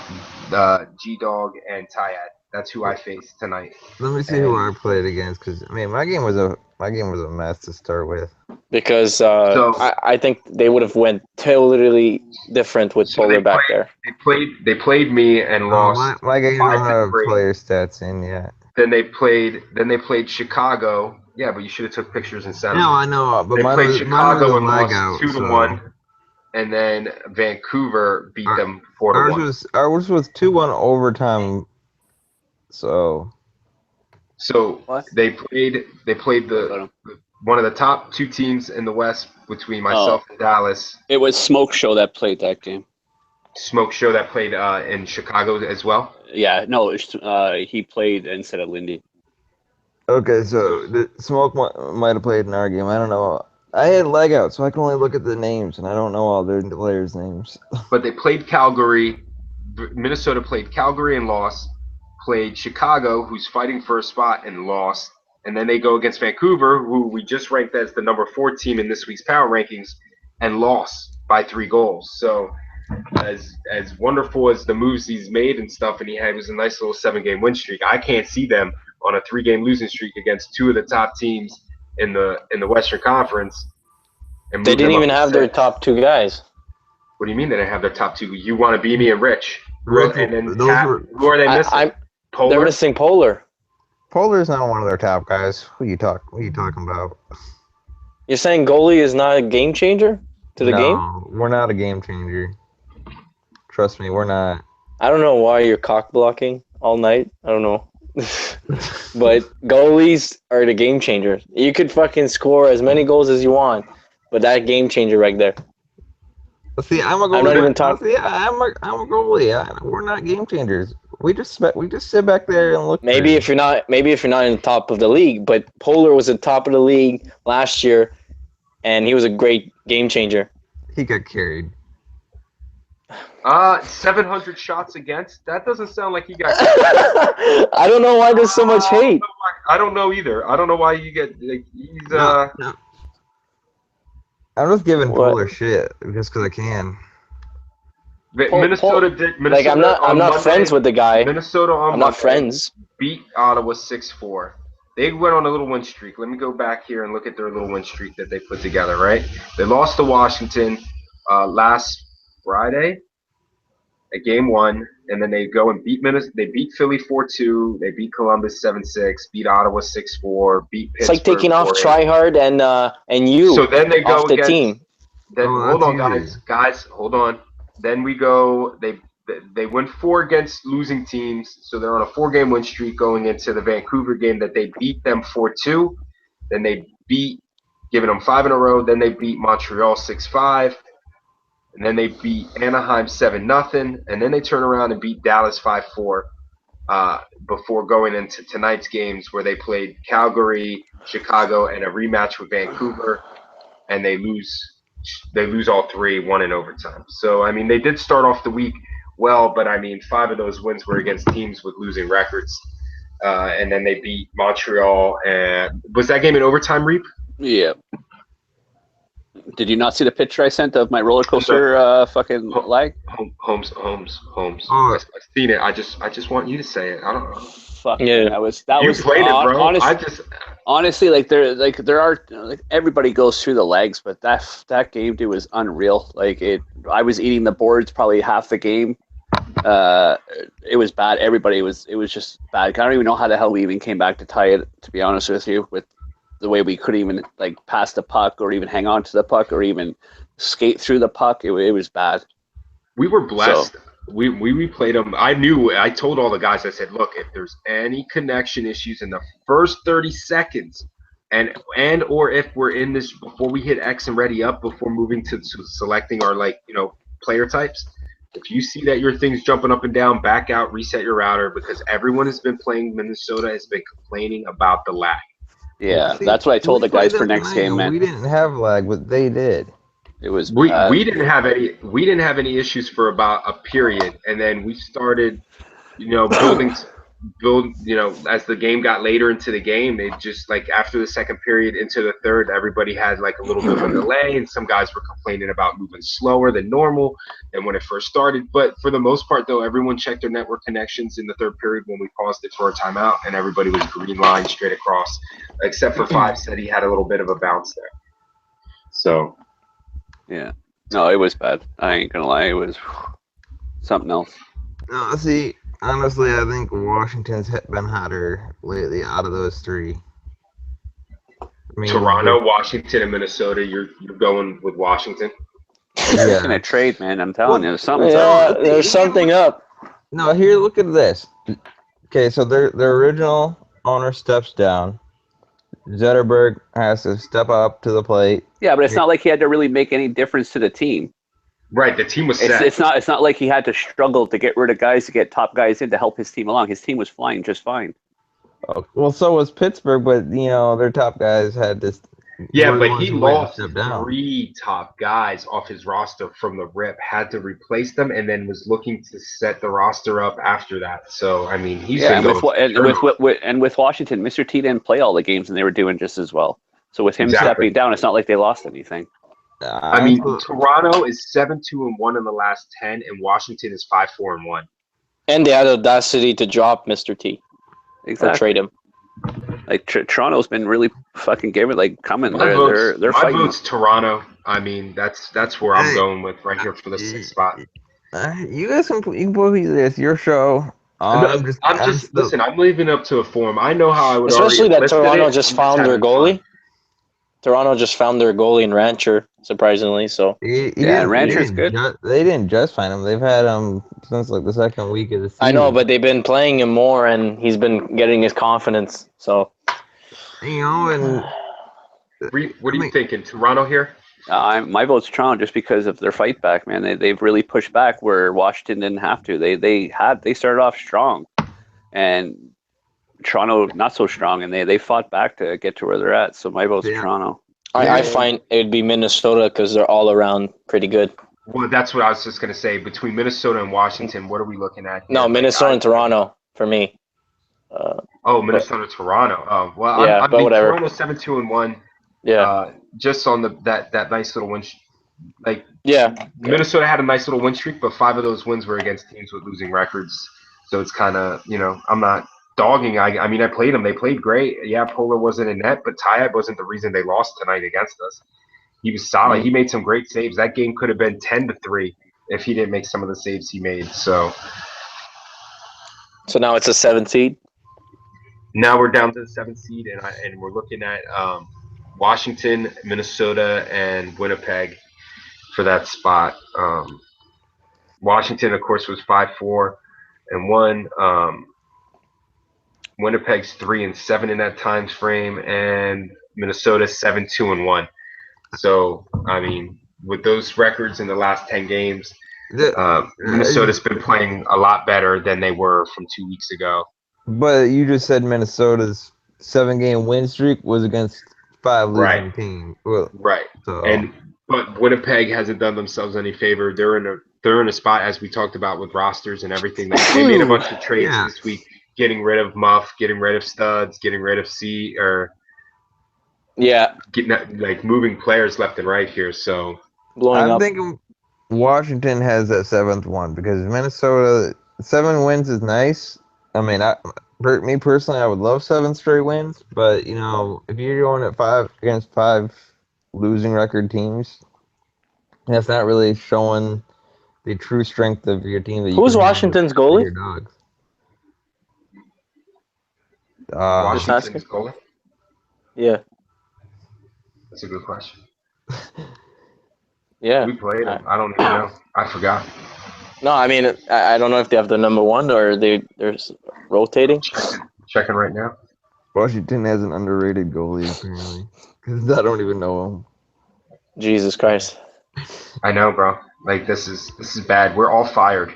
G-Dog, and Tyad. That's who I faced tonight. Let me see who I played against, because I mean my game was a mess to start with. Because I think they would have went totally different with Polar back there. They played me and lost. My game don't have player stats in yet. Then they played Chicago. Yeah, but you should have took pictures and sent them. No, I know, but they played Chicago and lost 2-1. And then Vancouver beat them 4-1. Ours was 2-1 overtime. So what? They played the one of the top 2 teams in the West between myself and Dallas. It was Smoke Show that played that game. Smoke Show that played in Chicago as well. Yeah, no, he played instead of Lindy. Okay, so the Smoke might have played in our game. I don't know. I had leg out, so I can only look at the names, and I don't know all their players' names. But they played Calgary. Minnesota played Calgary and lost. Played Chicago, who's fighting for a spot, and lost. And then they go against Vancouver, who we just ranked as the number 4 team in this week's power rankings, and lost by 3 goals. So as wonderful as the moves he's made and stuff, and it was a nice little 7-game win streak, I can't see them on a 3-game losing streak against 2 of the top teams in the Western Conference. And they didn't even have their top 2 guys. What do you mean they didn't have their top 2? You Want to Be Me and Rich. Who are they missing? Polar? They're missing Polar. Polar's not one of their top guys. What are you talking about? You're saying goalie is not a game changer to the game? No, we're not a game changer. Trust me, we're not. I don't know why you're cock blocking all night. I don't know. But goalies are the game changer. You could fucking score as many goals as you want, but that game changer right there. See, I'm a goalie. I'm not even talking. Yeah, I'm a goalie. We're not game changers. We just sit back there and look. Maybe if you're not in the top of the league, but Polar was at the top of the league last year, and he was a great game changer. He got carried. 700 shots against. That doesn't sound like he got. I don't know why there's so much hate. I don't know either. I don't know why you get. He's No. I'm just giving Polar shit just because I can. Minnesota did. Like I'm not friends with the guy. Minnesota on I'm not friends. Beat Ottawa 6-4. They went on a little win streak. Let me go back here and look at their little win streak that they put together. Right, they lost to Washington last Friday at Game 1, and then they go and beat Minnesota. They beat Philly 4-2. They beat Columbus 7-6. Beat Ottawa 6-4. Beat Pittsburgh. It's like taking off Tryhard and you. So then they go off the against, team. Then hold on, guys, hold on. Then we go. They win 4 against losing teams, so they're on a 4-game win streak going into the Vancouver game that they beat them 4-2. Then they beat giving them 5 in a row. Then they beat Montreal 6-5. And then they beat Anaheim 7-0. And then they turn around and beat Dallas 5-4 before going into tonight's games where they played Calgary, Chicago, and a rematch with Vancouver. And they lose all 3, 1 in overtime. So, I mean, they did start off the week well, but, I mean, 5 of those wins were against teams with losing records. And then they beat Montreal. And was that game in overtime, Reap? Yeah. Did you not see the picture I sent of my roller coaster fucking leg? Holmes. Oh. I've seen it. I just want you to say it. I don't know. Fuck Yeah. that was You played it, bro. honestly, like there are like everybody goes through the legs, but that game, dude, was unreal. Like I was eating the boards probably half the game. It was bad. It was just bad. I don't even know how the hell we even came back to tie it, to be honest with you, with the way we couldn't even like pass the puck or even hang on to the puck or even skate through the puck. It was bad. We were blessed. So, we replayed them. I told all the guys, I said, look, if there's any connection issues in the first 30 seconds and or if we're in this before we hit X and ready up before moving to selecting our player types, if you see that your thing's jumping up and down, back out, reset your router, because everyone has been playing Minnesota has been complaining about the lag. Yeah, that's what I told the guys for next game, man. We didn't have lag, but they did. It was we didn't have any issues for about a period, and then we started, build as the game got later into the game, it just like after the second period into the third, everybody had like a little bit of a delay, and some guys were complaining about moving slower than normal than when it first started. But for the most part, though, everyone checked their network connections in the third period when we paused it for a timeout, and everybody was green line straight across, except for Five said he had a little bit of a bounce there. So, yeah, no, it was bad. I ain't gonna lie, it was something else. No, see. Honestly, I think Washington's been hotter lately out of those 3. I mean, Toronto, Washington, and Minnesota. You're going with Washington. It's gonna trade, man. I'm telling you, something's there's something up. No, here, look at this. Okay, so their original owner steps down. Zetterberg has to step up to the plate. Yeah, but it's not like he had to really make any difference to the team. Right, the team was set. It's not like he had to struggle to get rid of guys to get top guys in to help his team along. His team was flying just fine. Oh, well, so was Pittsburgh, but their top guys had to. Yeah, but he lost 3 top guys off his roster from the rip. Had to replace them, and then was looking to set the roster up after that. So I mean, he's and with Washington, Mr. T didn't play all the games, and they were doing just as well. So with him stepping down, it's not like they lost anything. I mean, Toronto is 7-2-1 in the last 10, and Washington is 5-4-1. And they had the audacity to drop Mr. T. Exactly. Or trade him. Like Toronto's been really fucking coming. They're My fighting. vote's Toronto. I mean, that's where I'm going with right here for the 6th spot. You guys can both either. It's your show. Listen. I'm leaving up to a form. I know how I would. Especially that Toronto just found their goalie. Toronto just found their goalie in Rancher, surprisingly. So Rancher's good. They didn't just find him; they've had him since like the second week of the season. I know, but they've been playing him more, and he's been getting his confidence. So, and what are you thinking? Toronto here? My vote's Toronto just because of their fight back, man. They've really pushed back where Washington didn't have to. They started off strong, and Toronto not so strong, and they fought back to get to where they're at. So my vote's Toronto. I find it'd be Minnesota because they're all around pretty good. Well, that's what I was just gonna say. Between Minnesota and Washington, what are we looking at here? No, Minnesota and Toronto for me. Minnesota, Toronto. Oh, well, yeah, but whatever. Toronto 7-2-1. Yeah. Just on that nice little win. Yeah. Minnesota had a nice little win streak, but 5 of those wins were against teams with losing records. So it's kind of, I'm not dogging. I mean, I played them. They played great. Yeah, Polar wasn't in net, but Tyat wasn't the reason they lost tonight against us. He was solid. He made some great saves. That game could have been 10-3 if he didn't make some of the saves he made. So now it's a 7 seed. Now we're down to the 7th seed, and we're looking at Washington, Minnesota, and Winnipeg for that spot. Washington, of course, was 5-4-1. Winnipeg's 3-7 in that time frame, and Minnesota 7-2-1. So I mean, with those records in the last 10 games, Minnesota's been playing a lot better than they were from 2 weeks ago. But you just said Minnesota's 7-game win streak was against 5 losing teams. Well, Right. so But Winnipeg hasn't done themselves any favor. They're in a spot, as we talked about, with rosters and everything. They made a bunch of trades this week, getting rid of Muff, getting rid of Studs, getting rid of moving players left and right here. So Blowing I'm up. thinking Washington has that 7th one because Minnesota 7 wins is nice. I mean, me personally, I would love 7 straight wins, but you know, if you're going at 5 against 5 losing record teams, that's not really showing the true strength of your team. Who's Washington's goalie? Your dogs. Washington's goalie? Yeah. That's a good question. Yeah. We played them. I don't even know. I forgot. No, I mean, I don't know if they have the number 1 or they're rotating. Checking right now. Washington has an underrated goalie apparently, because I don't even know him. Jesus Christ. I know, bro. Like this is bad. We're all fired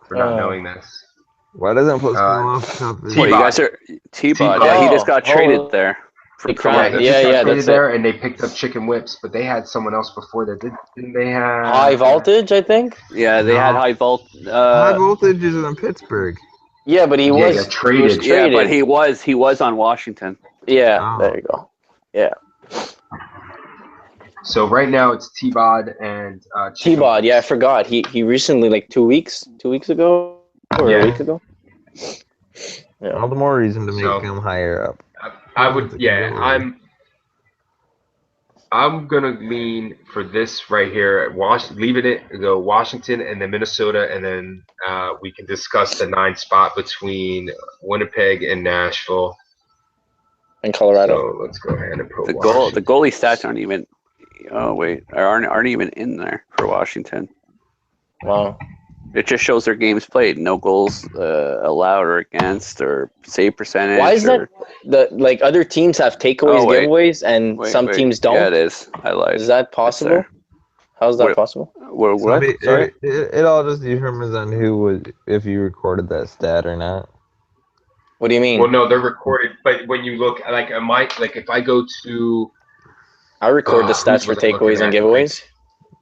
for not knowing this. Why doesn't Postma Well, you guys are T-Bod. Yeah, he just got traded there. He just got traded there, and they picked up Chicken Whips, but they had someone else before that. Didn't they have High Voltage? I think. Yeah, they had High Voltage. High Voltage is in Pittsburgh. Yeah, but he was traded. Yeah, but he was on Washington. Yeah, there you go. Yeah. So right now it's T-Bod and T-Bod. Yeah, I forgot. He recently, like 2 weeks ago or a week ago. Yeah. All the more reason to make him higher up. I would. Yeah, I'm gonna lean for this right here. Leaving it, go Washington and then Minnesota, and then we can discuss the 9 spot between Winnipeg and Nashville and Colorado. So let's go ahead and put the goalie stats aren't even. Oh wait, aren't even in there for Washington. Wow. It just shows their games played, no goals allowed or against, or save percentage. Why is that? Like other teams have takeaways, giveaways, and some teams don't. Yeah, it is. I lied. Is that possible? How's that possible? What? Sorry? It all just determines on if you recorded that stat or not. What do you mean? Well, no, they're recorded, but when you look, if I go to, I record the stats for takeaways and giveaways.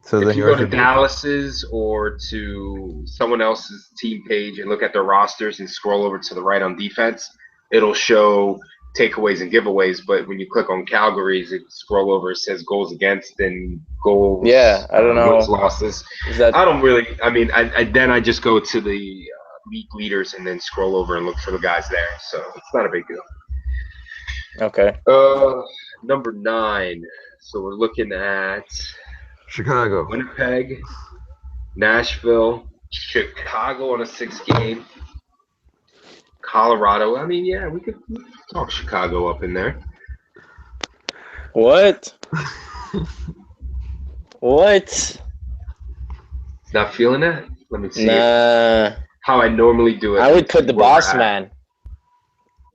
So if you go to Dallas's or to someone else's team page and look at their rosters and scroll over to the right on defense, it'll show takeaways and giveaways. But when you click on Calgary's, it scroll over, it says goals against and goals. Yeah, I don't know. Losses. I don't really. I mean, I just go to the league leaders and then scroll over and look for the guys there. So it's not a big deal. Okay. Number 9. So we're looking at Chicago, Winnipeg, Nashville, Chicago on a 6 game, Colorado. I mean, yeah, we could talk Chicago up in there. What? What? Not feeling that? Let me see. Nah. How I normally do it. I would put the boss man.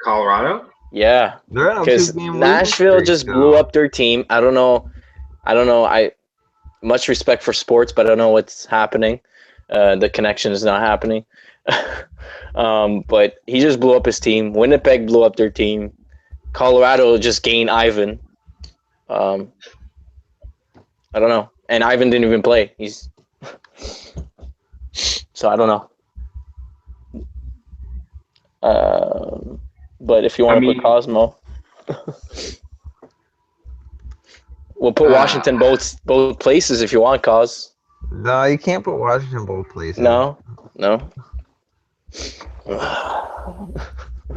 Colorado? Yeah. Because Nashville just blew up their team. I don't know. I much respect for sports, but I don't know what's happening. The connection is not happening. But he just blew up his team. Winnipeg blew up their team. Colorado just gained Ivan. I don't know. And Ivan didn't even play. So I don't know. But if you want to put Cosmo, we'll put Washington both places if you want, Cos. No, you can't put Washington both places. No. They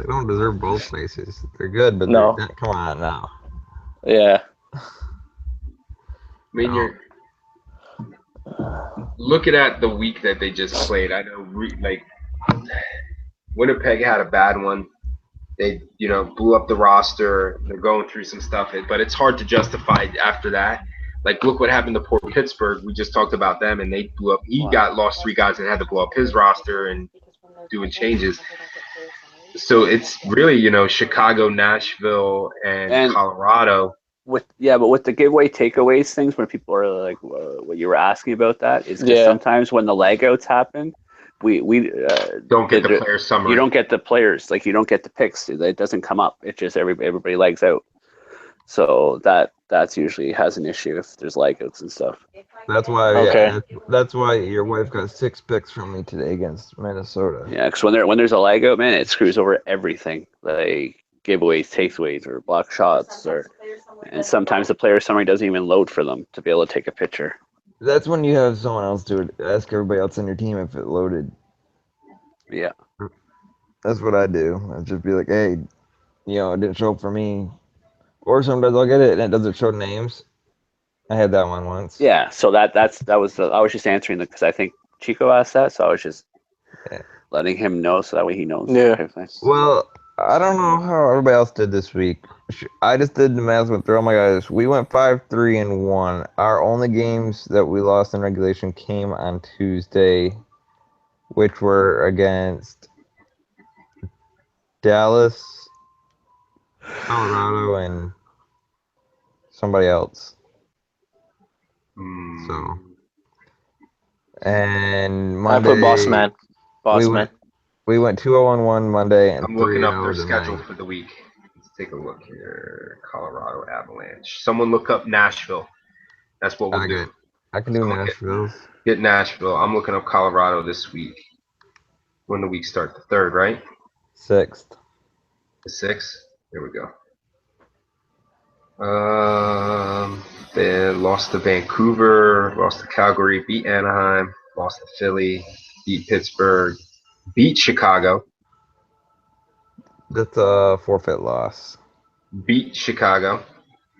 don't deserve both places. They're good, but no. Come on now. Yeah. I mean, you're looking at the week that they just played. I know, Winnipeg had a bad one. They, blew up the roster. They're going through some stuff, but it's hard to justify after that. Like, look what happened to poor Pittsburgh. We just talked about them, and they blew up. He lost 3 guys and had to blow up his roster and doing changes. So it's really, Chicago, Nashville, and And- Colorado. but with the giveaway takeaways things, when people are like, what you were asking about that is because Yeah. sometimes when the lag outs happen, we Don't get the the- player summary. you don't get the players, like you don't get the picks. It doesn't come up. It's just everybody legs out. So that's usually has an issue if there's lag outs and stuff. That's why. Okay. That's why your wife got 6 picks from me today against Minnesota. Yeah, because when there's a lag out, man, it screws over everything. Like giveaways, takeaways, or block shots, and sometimes the player summary doesn't even load for them to be able to take a picture. That's when you have someone else do it. Ask everybody else on your team if it loaded. Yeah. That's what I do. I just be like, hey, it didn't show up for me. Or sometimes I'll get it and it doesn't show names. I had that one once. Yeah, so that was I was just answering because I think Chico asked that, so I was just Yeah. letting him know so that way he knows. Yeah. everything. Well, I don't know how everybody else did this week. I just did the math with throw my guys. We went 5-3-1. Our only games that we lost in regulation came on Tuesday, which were against Dallas, Colorado, and somebody else. Hmm. So, and I Monday put boss man. Boss we man. we went 2-0-1 Monday and I'm looking up their 3-0 schedule tonight. for the week. Let's take a look here. Colorado Avalanche. Someone look up Nashville. That's what we'll I do. can do Someone Nashville's. Get Nashville. I'm looking up Colorado this week. When the week start? The 3rd, right? 6th. The 6th? There we go. They lost to Vancouver, lost to Calgary, beat Anaheim, lost to Philly, beat Pittsburgh, beat Chicago, That's a forfeit loss. beat Chicago,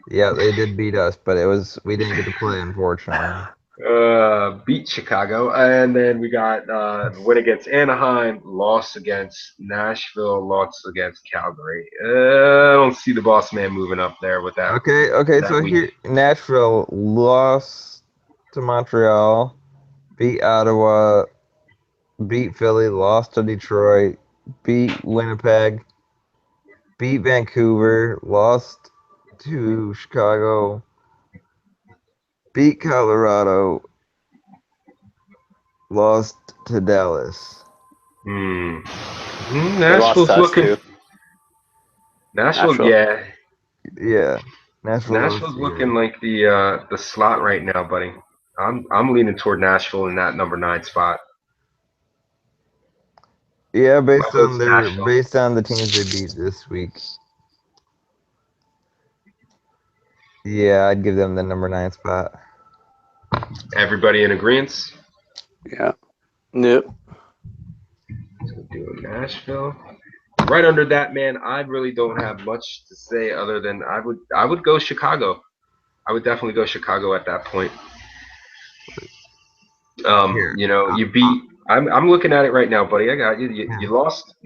Yeah, they did beat us, but we didn't get to play, unfortunately. beat Chicago, and then we got win against Anaheim, loss against Nashville, loss against Calgary. I don't see the boss man moving up there with that. Okay, that so week. here Nashville lost to Montreal, beat Ottawa, beat Philly, lost to Detroit, beat Winnipeg, beat Vancouver, lost to Chicago, beat Colorado, lost to Dallas. Nashville's lost us, looking. too. Nashville, Nashville. yeah. Yeah. Nashville's looking like the slot right now, buddy. I'm leaning toward Nashville in that number 9 spot. Yeah, My vote's Nashville. based on the teams they beat this week. Yeah, I'd give them the number 9 spot. Everybody in agreement? Yeah. Nope. So doing Nashville. Right under that, man, I really don't have much to say other than I would go Chicago. I would definitely go Chicago at that point. You beat. I'm looking at it right now, buddy. I got you. You lost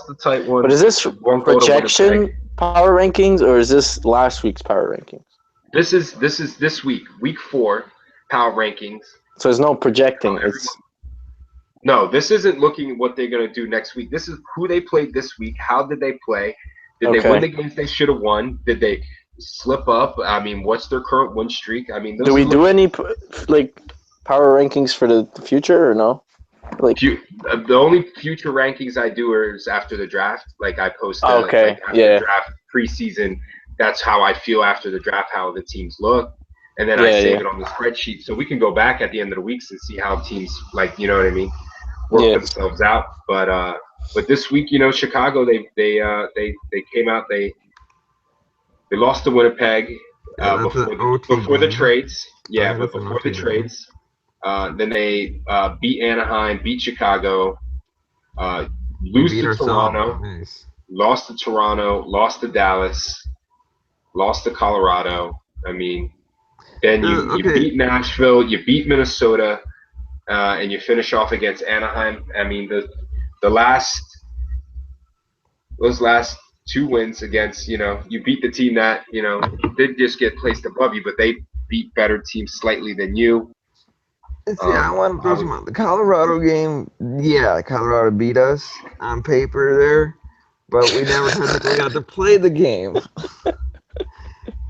the tight one. But is this One goal to projection Winnipeg. power rankings or is this last week's power rankings? This is this week 4 power rankings. So there's no projecting. It's No, this isn't looking at what they're going to do next week. This is who they played this week. How did they play? Did they win the games they should have won? Did they slip up? I mean, what's their current win streak? I mean, do we do any power rankings for the future or no? The only future rankings I do is after the draft. Like I post. After the draft preseason. That's how I feel after the draft, how the teams look. And then I save it on the spreadsheet. So we can go back at the end of the weeks and see how teams, you know what I mean, work themselves out. But this week, Chicago, they came out, they lost to Winnipeg before the trades. Yeah, but before the trades. Then they beat Anaheim, beat Chicago, lose to Toronto, lost to Toronto, lost to Dallas, lost to Colorado. I mean, then you beat Nashville, you beat Minnesota, and you finish off against Anaheim. I mean, those last 2 wins against, you beat the team that, did just get placed above you, but they beat better teams slightly than you. I want to throw some out. The Colorado game, Colorado beat us on paper there, but we never technically got to play the game.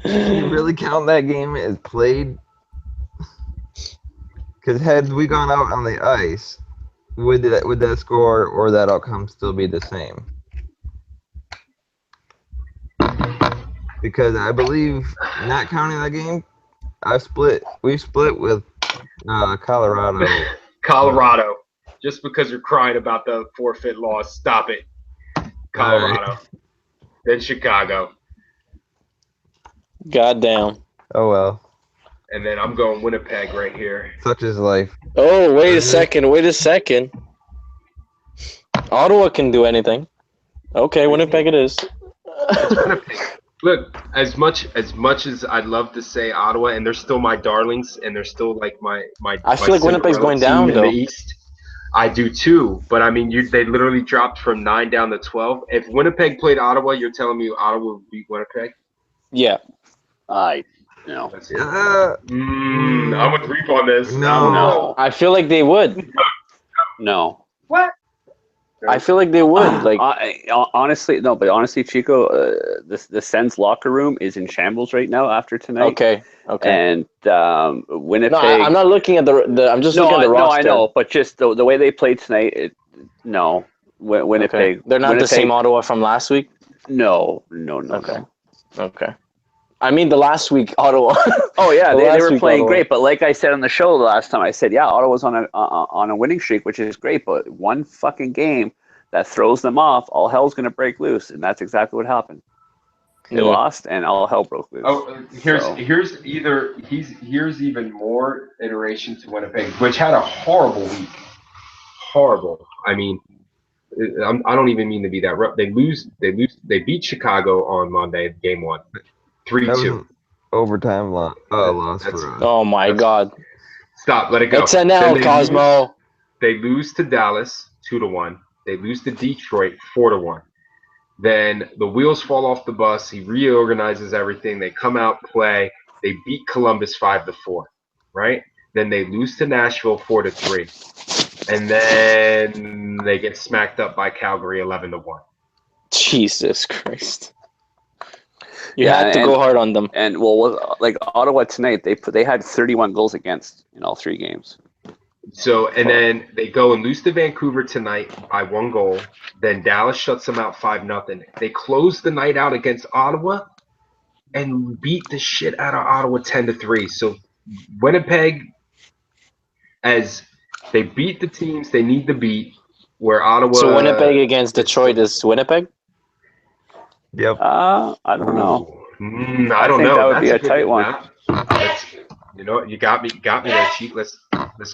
Can you really count that game as played? Because had we gone out on the ice, would that score or that outcome still be the same? Because I believe, not counting that game, we split with Colorado. Colorado. Just because you're crying about the forfeit loss, stop it. Colorado. Right. Then Chicago. Goddamn. Oh well, And then I'm going Winnipeg right here. such is life. Oh, wait a second. Wait a second. Ottawa can do anything. Okay, Winnipeg it is. It's Winnipeg. Look, as much as I'd love to say Ottawa, and they're still my darlings, and they're still like my I feel like Winnipeg's going down, in though. the East. I do too, but I mean, they literally dropped from 9 down to 12. If Winnipeg played Ottawa, you're telling me Ottawa would beat Winnipeg? Yeah. No. That's Yeah. I'm with Reap on this. No. No. I feel like they would. No. What? I feel like they would. Like, Honestly, Chico, the Sens locker room is in shambles right now after tonight. okay. And Winnipeg. No, I'm not looking at the. I'm just looking at the No, roster. I know, but just the way they played tonight, Winnipeg. Okay. They're not the same Ottawa from last week. No. Okay. Okay. I mean, the last week Ottawa. Oh yeah, The they last were week playing Ottawa. great, but like I said on the show the last time, I said, yeah, Ottawa's on a winning streak, which is great, but one fucking game that throws them off, all hell's gonna break loose, and that's exactly what happened. They lost, and all hell broke loose. Oh, here's even more iteration to Winnipeg, which had a horrible week. Horrible. I mean, I don't even mean to be that rough. They beat Chicago on Monday, game 1, 3-2. Overtime loss for us. Oh my God. Stop. Let it go. It's an L, Cosmo. They lose to Dallas 2-1. They lose to Detroit 4-1. Then the wheels fall off the bus. He reorganizes everything. They come out, play. They beat Columbus 5-4. Right? Then they lose to Nashville 4-3. And then they get smacked up by Calgary 11-1. Jesus Christ. You had to go hard on them. And like Ottawa tonight, they had 31 goals against in all 3 games. So, and then they go and lose to Vancouver tonight by 1 goal. Then Dallas shuts them out 5-0. They close the night out against Ottawa and beat the shit out of Ottawa 10-3. So Winnipeg, as they beat the teams they need to beat, where Ottawa. So Winnipeg against Detroit is Winnipeg? Yep. I don't know. I don't know. That would be That's a tight one. You know, you got me there, Cheat. Let's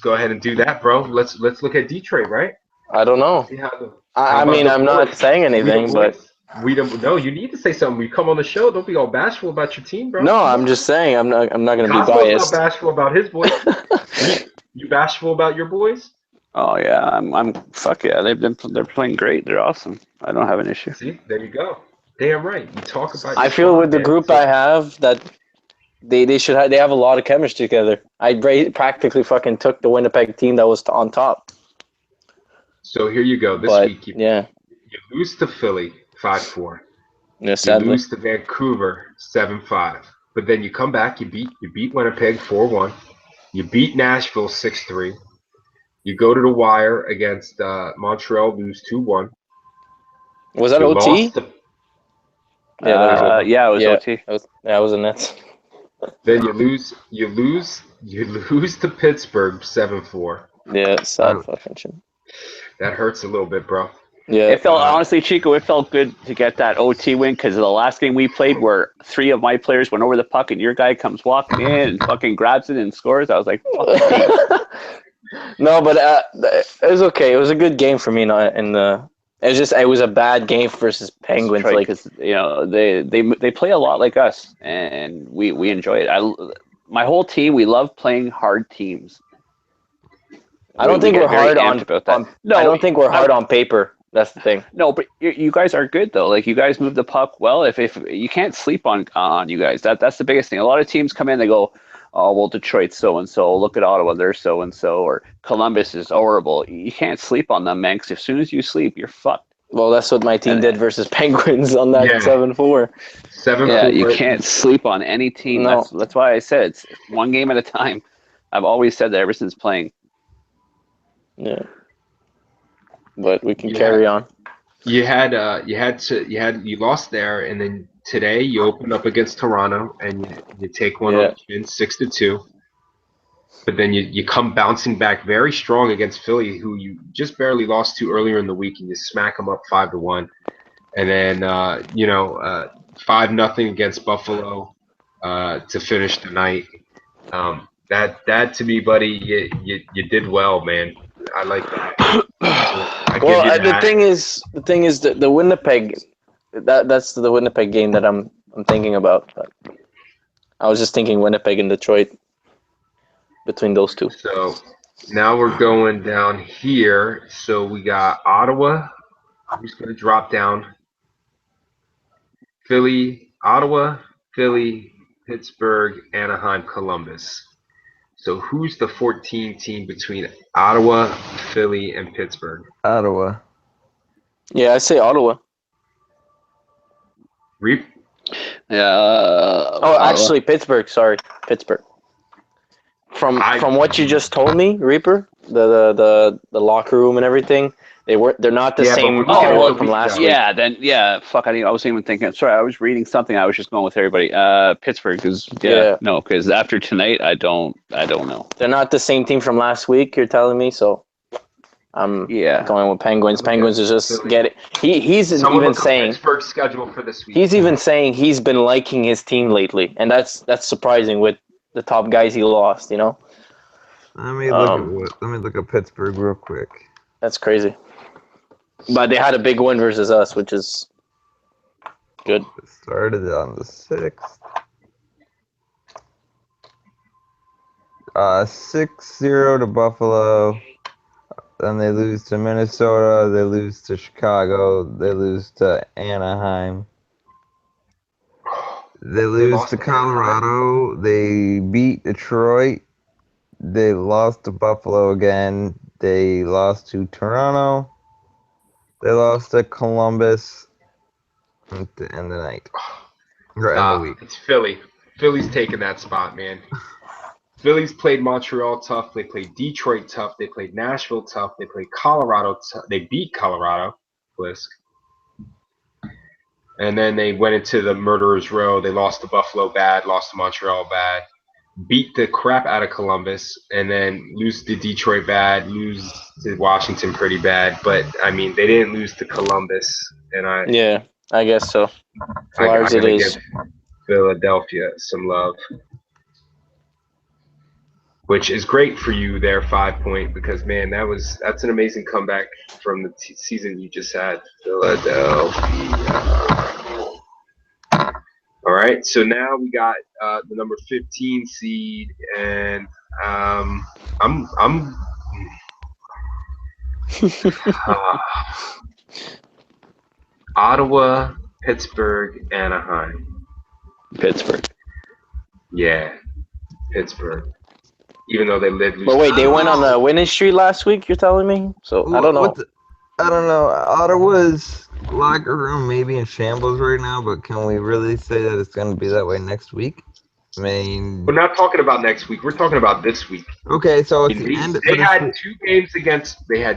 go ahead and do that, bro. Let's look at Detroit, right? I don't know. See how I mean, I'm not saying anything, but we don't know. You need to say something. We come on the show. Don't be all bashful about your team, bro. no, I'm just saying I'm not going to be Cosmo's biased. not bashful about his boys. You bashful about your boys? Oh yeah, I'm fuck yeah. They're playing great. They're awesome. I don't have an issue. See, there you go. Damn right. You talk about. I feel with the group I have that they have a lot of chemistry together. I practically fucking took the Winnipeg team that was on top. So here you go. This But week, you yeah, lose to Philly 5-4. yeah, You sadly. lose to Vancouver 7-5. But then you come back. You beat Winnipeg 4-1. You beat Nashville 6-3. You go to the wire against Montreal, lose 2-1. Was that You OT? lost to- Yeah, that was OT. Yeah, it was Yeah. OT. That was a Nets. Then you lose to Pittsburgh 7-4. Yeah, sad fucking shit. That hurts a little bit, bro. Yeah, It felt honestly, Chico. It felt good to get that OT win because the last game we played, where 3 of my players went over the puck and your guy comes walking in and fucking grabs it and scores. I was like, no, but it was okay. It was a good game for me. It was a bad game versus Penguins. Like, because they play a lot like us and we enjoy it. My whole team, we love playing hard teams. I don't think we're hard on. No, I don't think we're hard on paper. That's the thing. No, but you guys are good though. Like you guys move the puck well. If you can't sleep on you guys, that's the biggest thing. A lot of teams come in, they go, oh well, Detroit's so and so. Look at Ottawa, they're so and so. Or Columbus is horrible. You can't sleep on them, man. Because as soon as you sleep, you're fucked. Well, that's what my team did versus Penguins on that Yeah. 7-4. 7-4. Yeah, you can't sleep on any team. No. That's why I said it's one game at a time. I've always said that ever since playing. Yeah. But we can Yeah. carry on. You lost there, and then today you opened up against Toronto, and you take one on the chin, 6-2. But then you come bouncing back very strong against Philly, who you just barely lost to earlier in the week, and you smack them up 5-1. And then 5-0 against Buffalo to finish the night. That to me, buddy, you did well, man. I like that. So I give you The that. thing is the Winnipeg. That's the Winnipeg game that I'm thinking about. I was just thinking Winnipeg and Detroit. Between those two. So now we're going down here. So we got Ottawa. Who's going to drop down? Ottawa, Philly, Pittsburgh, Anaheim, Columbus. So who's the 14 team between Ottawa, Philly, and Pittsburgh? Ottawa. Yeah, I say Ottawa. Reap? Yeah. Actually, Pittsburgh. Sorry, Pittsburgh. From what you just told me, Reaper, the locker room and everything, they're not the same Ottawa from last week. Yeah, fuck. I wasn't even thinking. Sorry, I was reading something. I was just going with everybody. Pittsburgh is because after tonight, I don't know. They're not the same team from last week. You're telling me, so I'm going with Penguins. Penguins is just get it. He's even saying Pittsburgh's schedule for this week. He's even saying he's been liking his team lately, and that's surprising with the top guys he lost. Let me look at Pittsburgh real quick. That's crazy. But they had a big win versus us, which is good. It started on the 6th. 6-0 to Buffalo. Then they lose to Minnesota. They lose to Chicago. They lose to Anaheim. They lose to Colorado. They beat Detroit. They lost to Buffalo again. They lost to Toronto. They lost to Columbus at the end of the night. Or end of the week. It's Philly. Philly's taking that spot, man. Philly's played Montreal tough. They played Detroit tough. They played Nashville tough. They played Colorado tough. They beat Colorado. Blisk. And then they went into the murderer's row. They lost to Buffalo bad, lost to Montreal bad, beat the crap out of Columbus, and then lose to Detroit bad, lose to Washington pretty bad. But, I mean, they didn't lose to Columbus. And I guess so. I Large it gotta is. give Philadelphia some love. Which is great for you there, 5 point, because man, that's an amazing comeback from the season you just had, Philadelphia. All right, so now we got the number 15 seed, and Ottawa, Pittsburgh, Anaheim. Pittsburgh. Yeah, Pittsburgh. Even though they lived. But wait, they went on the winning streak last week, you're telling me? So, I don't know. I don't know. Ottawa's locker room may be in shambles right now, but can we really say that it's going to be that way next week? I mean... We're not talking about next week. We're talking about this week. Okay, so it's the end. They had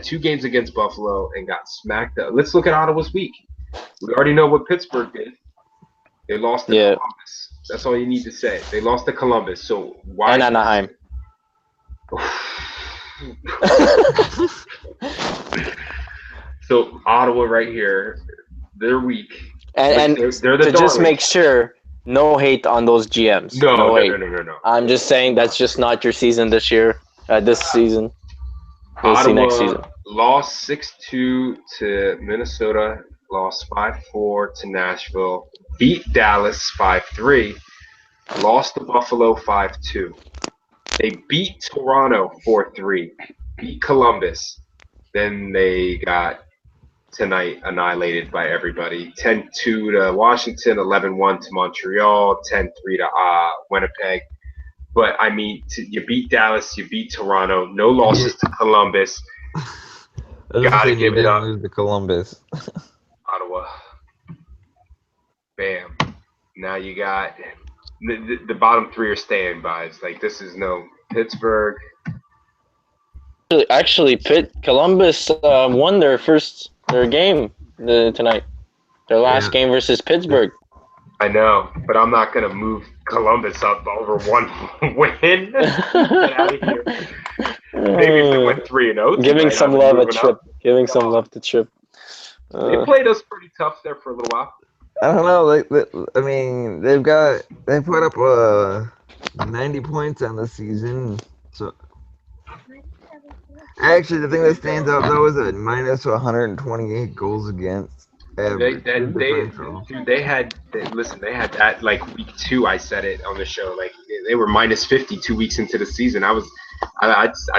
2 games against Buffalo and got smacked up. Let's look at Ottawa's week. We already know what Pittsburgh did. They lost to Columbus. That's all you need to say. They lost to Columbus. So why? And Anaheim. So Ottawa right here, they're weak. And they're the to just make sure, no hate on those GMs. No hate. No. I'm just saying that's just not your season this year. This season. We'll see next season. Lost 6-2 to Minnesota. Lost 5-4 to Nashville. Beat Dallas 5-3. Lost to Buffalo 5-2. They beat Toronto 4-3. Beat Columbus. Then they got tonight annihilated by everybody. 10-2 to Washington, 11-1 to Montreal, 10-3 to Winnipeg. But, I mean, you beat Dallas, you beat Toronto, no losses to Columbus. I was just Gotta saying you give it didn't up. lose to Columbus. Ottawa. Bam. Now you got the bottom three are staying by. It's like this is no Pittsburgh. Actually, Columbus won their game tonight. Their last game versus Pittsburgh. I know, but I'm not gonna move Columbus up over one win. Get out of here. Maybe if they went 3-0. Giving some love a trip. Giving some love to Trip. They played us pretty tough there for a little while. I don't know. I mean, they put up 90 points on the season. So actually, the thing that stands out though is that minus 128 goals against. They had that like week 2. I said it on the show. Like they were minus 50 2 weeks into the season. I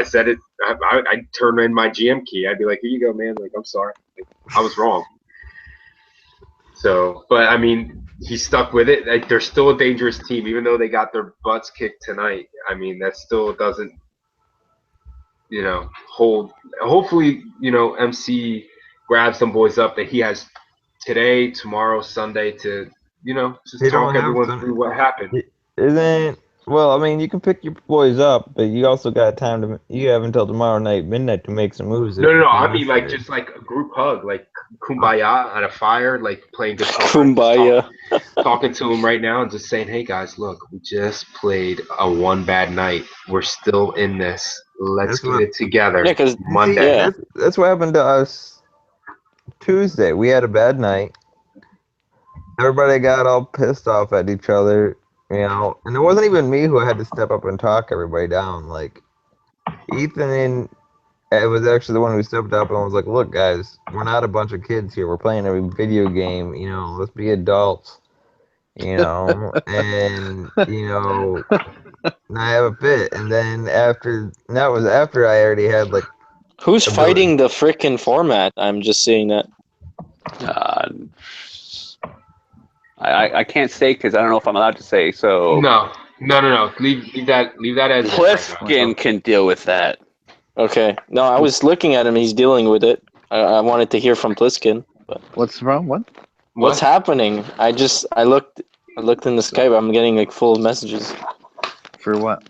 said it. I turned in my GM key. I'd be like, here you go, man. Like I'm sorry, like, I was wrong. So, but I mean, he stuck with it. Like, they're still a dangerous team, even though they got their butts kicked tonight. I mean, that still doesn't, hold. Hopefully, MC grabs some boys up that he has today, tomorrow, Sunday to, just talk everyone through what happened. Well, I mean, you can pick your boys up, but you also got time you have until tomorrow night, midnight, to make some moves. No. I mean, like, just like a group hug, like kumbaya on a fire, like playing guitar. Kumbaya. Talking to him right now and just saying, hey, guys, look, we just played a one bad night. We're still in this. Let's get it together. Yeah, because Monday. That's what happened to us Tuesday. We had a bad night. Everybody got all pissed off at each other. And it wasn't even me who had to step up and talk everybody down. Like, Ethan it was actually the one who stepped up and was like, look, guys, we're not a bunch of kids here. We're playing a video game. Let's be adults. And, I have a fit. And then that was after I already had, like... Who's fighting the frickin' format? I'm just seeing that. I can't say because I don't know if I'm allowed to say. So no. Leave that as Pliskin can deal with that. Okay. No, I was looking at him. He's dealing with it. I wanted to hear from Pliskin. But what's wrong? What's happening? I looked in the Skype. I'm getting like full messages. For what?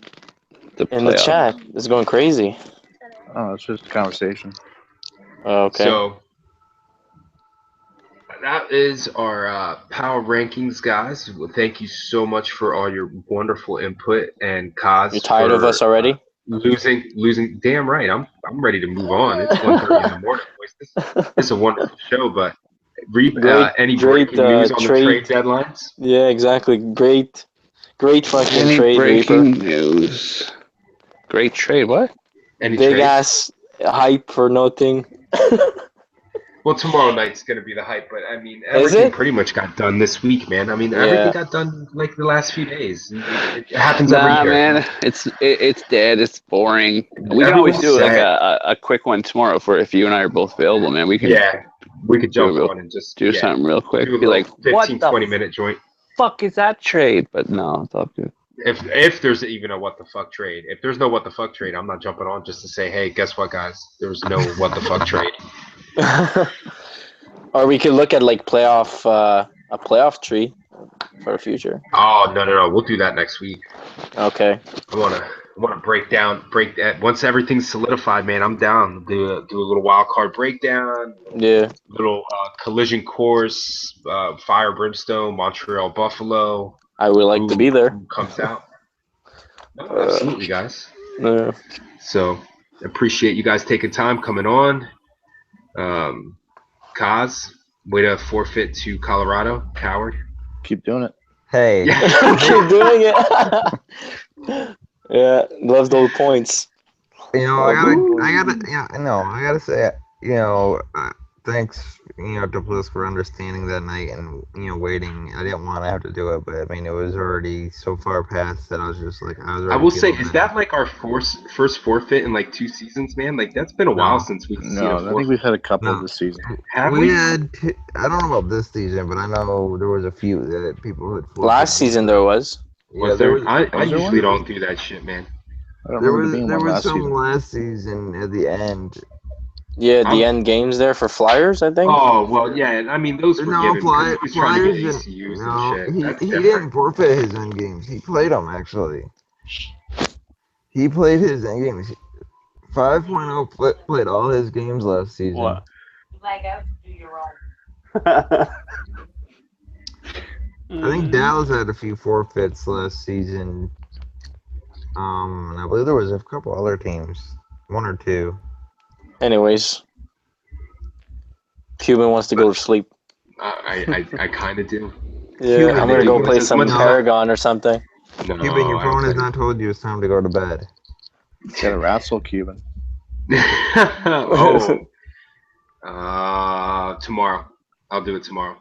In the chat. It's going crazy. Oh, it's just a conversation. Oh, okay. So that is our power rankings, guys. Well, thank you so much for all your wonderful input, and Kaz. You're tired of us already? Losing. Damn right. I'm ready to move on. It's 1:30 in the morning, boys. This is a wonderful show, but any breaking news on the trade deadlines? Yeah, exactly. Great fucking any trade. Breaking news. Great trade. What? Any big trade? Ass hype for nothing. Well, tomorrow night's going to be the hype, but I mean, everything pretty much got done this week, man. I mean, everything got done like the last few days. It happens every year. Man, it's dead. It's boring. We can always do like a quick one tomorrow if you and I are both available, man. We could jump on and just do something real quick. Do be like 15, 20-minute joint. Fuck is that trade? But no, it's all good. If there's even a what the fuck trade, if there's no what the fuck trade, I'm not jumping on just to say, hey, guess what, guys? There's no what the fuck trade. Or we could look at like a playoff tree for the future. Oh no, we'll do that next week. Okay. I wanna break that once everything's solidified, man. I'm down. Do a little wild card breakdown. Yeah. Little collision course, Fire Brimstone, Montreal Buffalo. I would like to be there. Who comes out? No, absolutely, guys. Yeah. So appreciate you guys taking time coming on. Kaz, way to forfeit to Colorado, coward. Keep doing it. Hey. Keep doing it. Yeah, love those points. I gotta say, thanks, to Bliss for understanding that night and, waiting. I didn't want to have to do it, but I mean, it was already so far past that I was just like, I will say, is that like our first forfeit in like 2 seasons, man? Like, that's been a while since we've seen a forfeit. I think we've had a couple this season. Have we? had, I don't know about this season, but I know there was a few that people had forfeited. Last season there was. Yeah, there was. I usually don't do that shit, man. There was some last season at the end. Yeah, the I'm- end games there for Flyers, I think. Oh well, yeah. I mean, those were No, given because he was trying to get Flyers ACUs didn't. and No, shit. he That's didn't different. forfeit his end games. He played them actually. He played his end games. 5.0 played all his games last season. What? I think Dallas had a few forfeits last season. And I believe there was a couple other teams, one or two. Anyways, Cuban wants to go to sleep. I kind of do. Yeah, Cuban, I'm gonna go Cuban play says some much- Paragon or something. No, Cuban, your I don't phone has play- not told you it's time to go to bed. Got a wrestle Cuban. Oh, tomorrow. I'll do it tomorrow.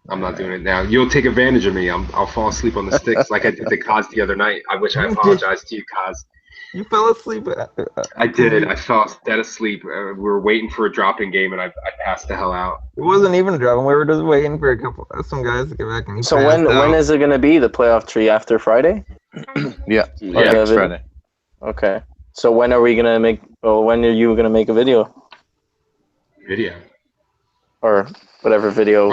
I'm not doing it now. You'll take advantage of me. I'll fall asleep on the sticks like I did to Kaz the other night. I wish I apologized to you, Kaz. You fell asleep. I did. I fell dead asleep. We were waiting for a dropping game, and I passed the hell out. It wasn't even a drop. We were just waiting for some guys to get back. And he So passed when out. is it gonna be the playoff tree after Friday? Yeah, Yeah. next Friday. Okay. So when are we gonna make? Well, when are you gonna make a video Video. or whatever video?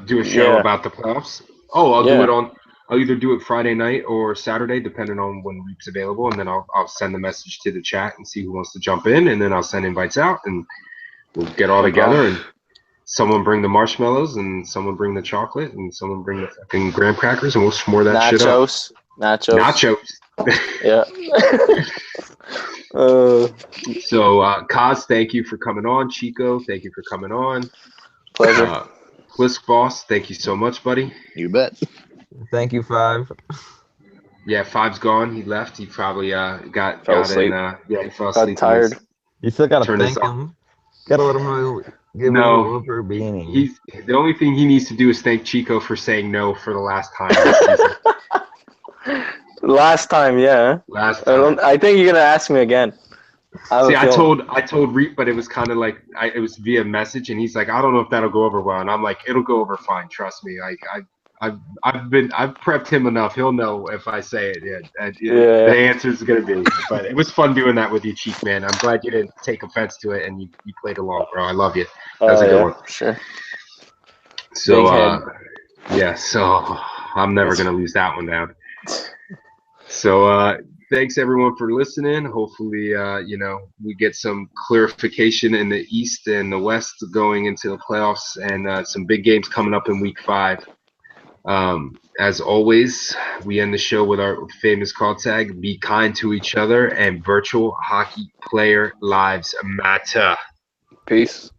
Do a show yeah. about the playoffs. Oh, I'll do Yeah. it on. I'll either do it Friday night or Saturday, depending on when Reap's available, and then I'll send the message to the chat and see who wants to jump in, and then I'll send invites out, and we'll get all together, and someone bring the marshmallows, and someone bring the chocolate, and someone bring the fucking graham crackers, and we'll s'more that shit up. Nachos. Nachos. Yeah. So, Kaz, thank you for coming on. Chico, thank you for coming on. Pleasure. Blisk Boss, thank you so much, buddy. You bet. Thank you, Five. Yeah, Five's gone. He left. He probably got asleep. in. Yeah, he fell Got asleep. tired. You still gotta Turn thank this off. him. Gotta let him give No. him a rubber beanie. He's the only thing he needs to do is thank Chico for saying no for the last time this season. Last time, yeah. Last time. I think you're gonna ask me again. See, I told Reap, but it was kind of like it was via message, and he's like, I don't know if that'll go over well, and I'm like, it'll go over fine, trust me. I've prepped him enough. He'll know if I say it. Yeah. The answer's gonna be. But it was fun doing that with you, Cheek Man. I'm glad you didn't take offense to it, and you played along, bro. I love you. That was a good one. Sure. So Big head. yeah, so I'm never gonna lose that one down. So thanks everyone for listening. Hopefully we get some clarification in the East and the West going into the playoffs, and some big games coming up in Week 5. As always, we end the show with our famous call tag: be kind to each other, and virtual hockey player lives matter. Peace.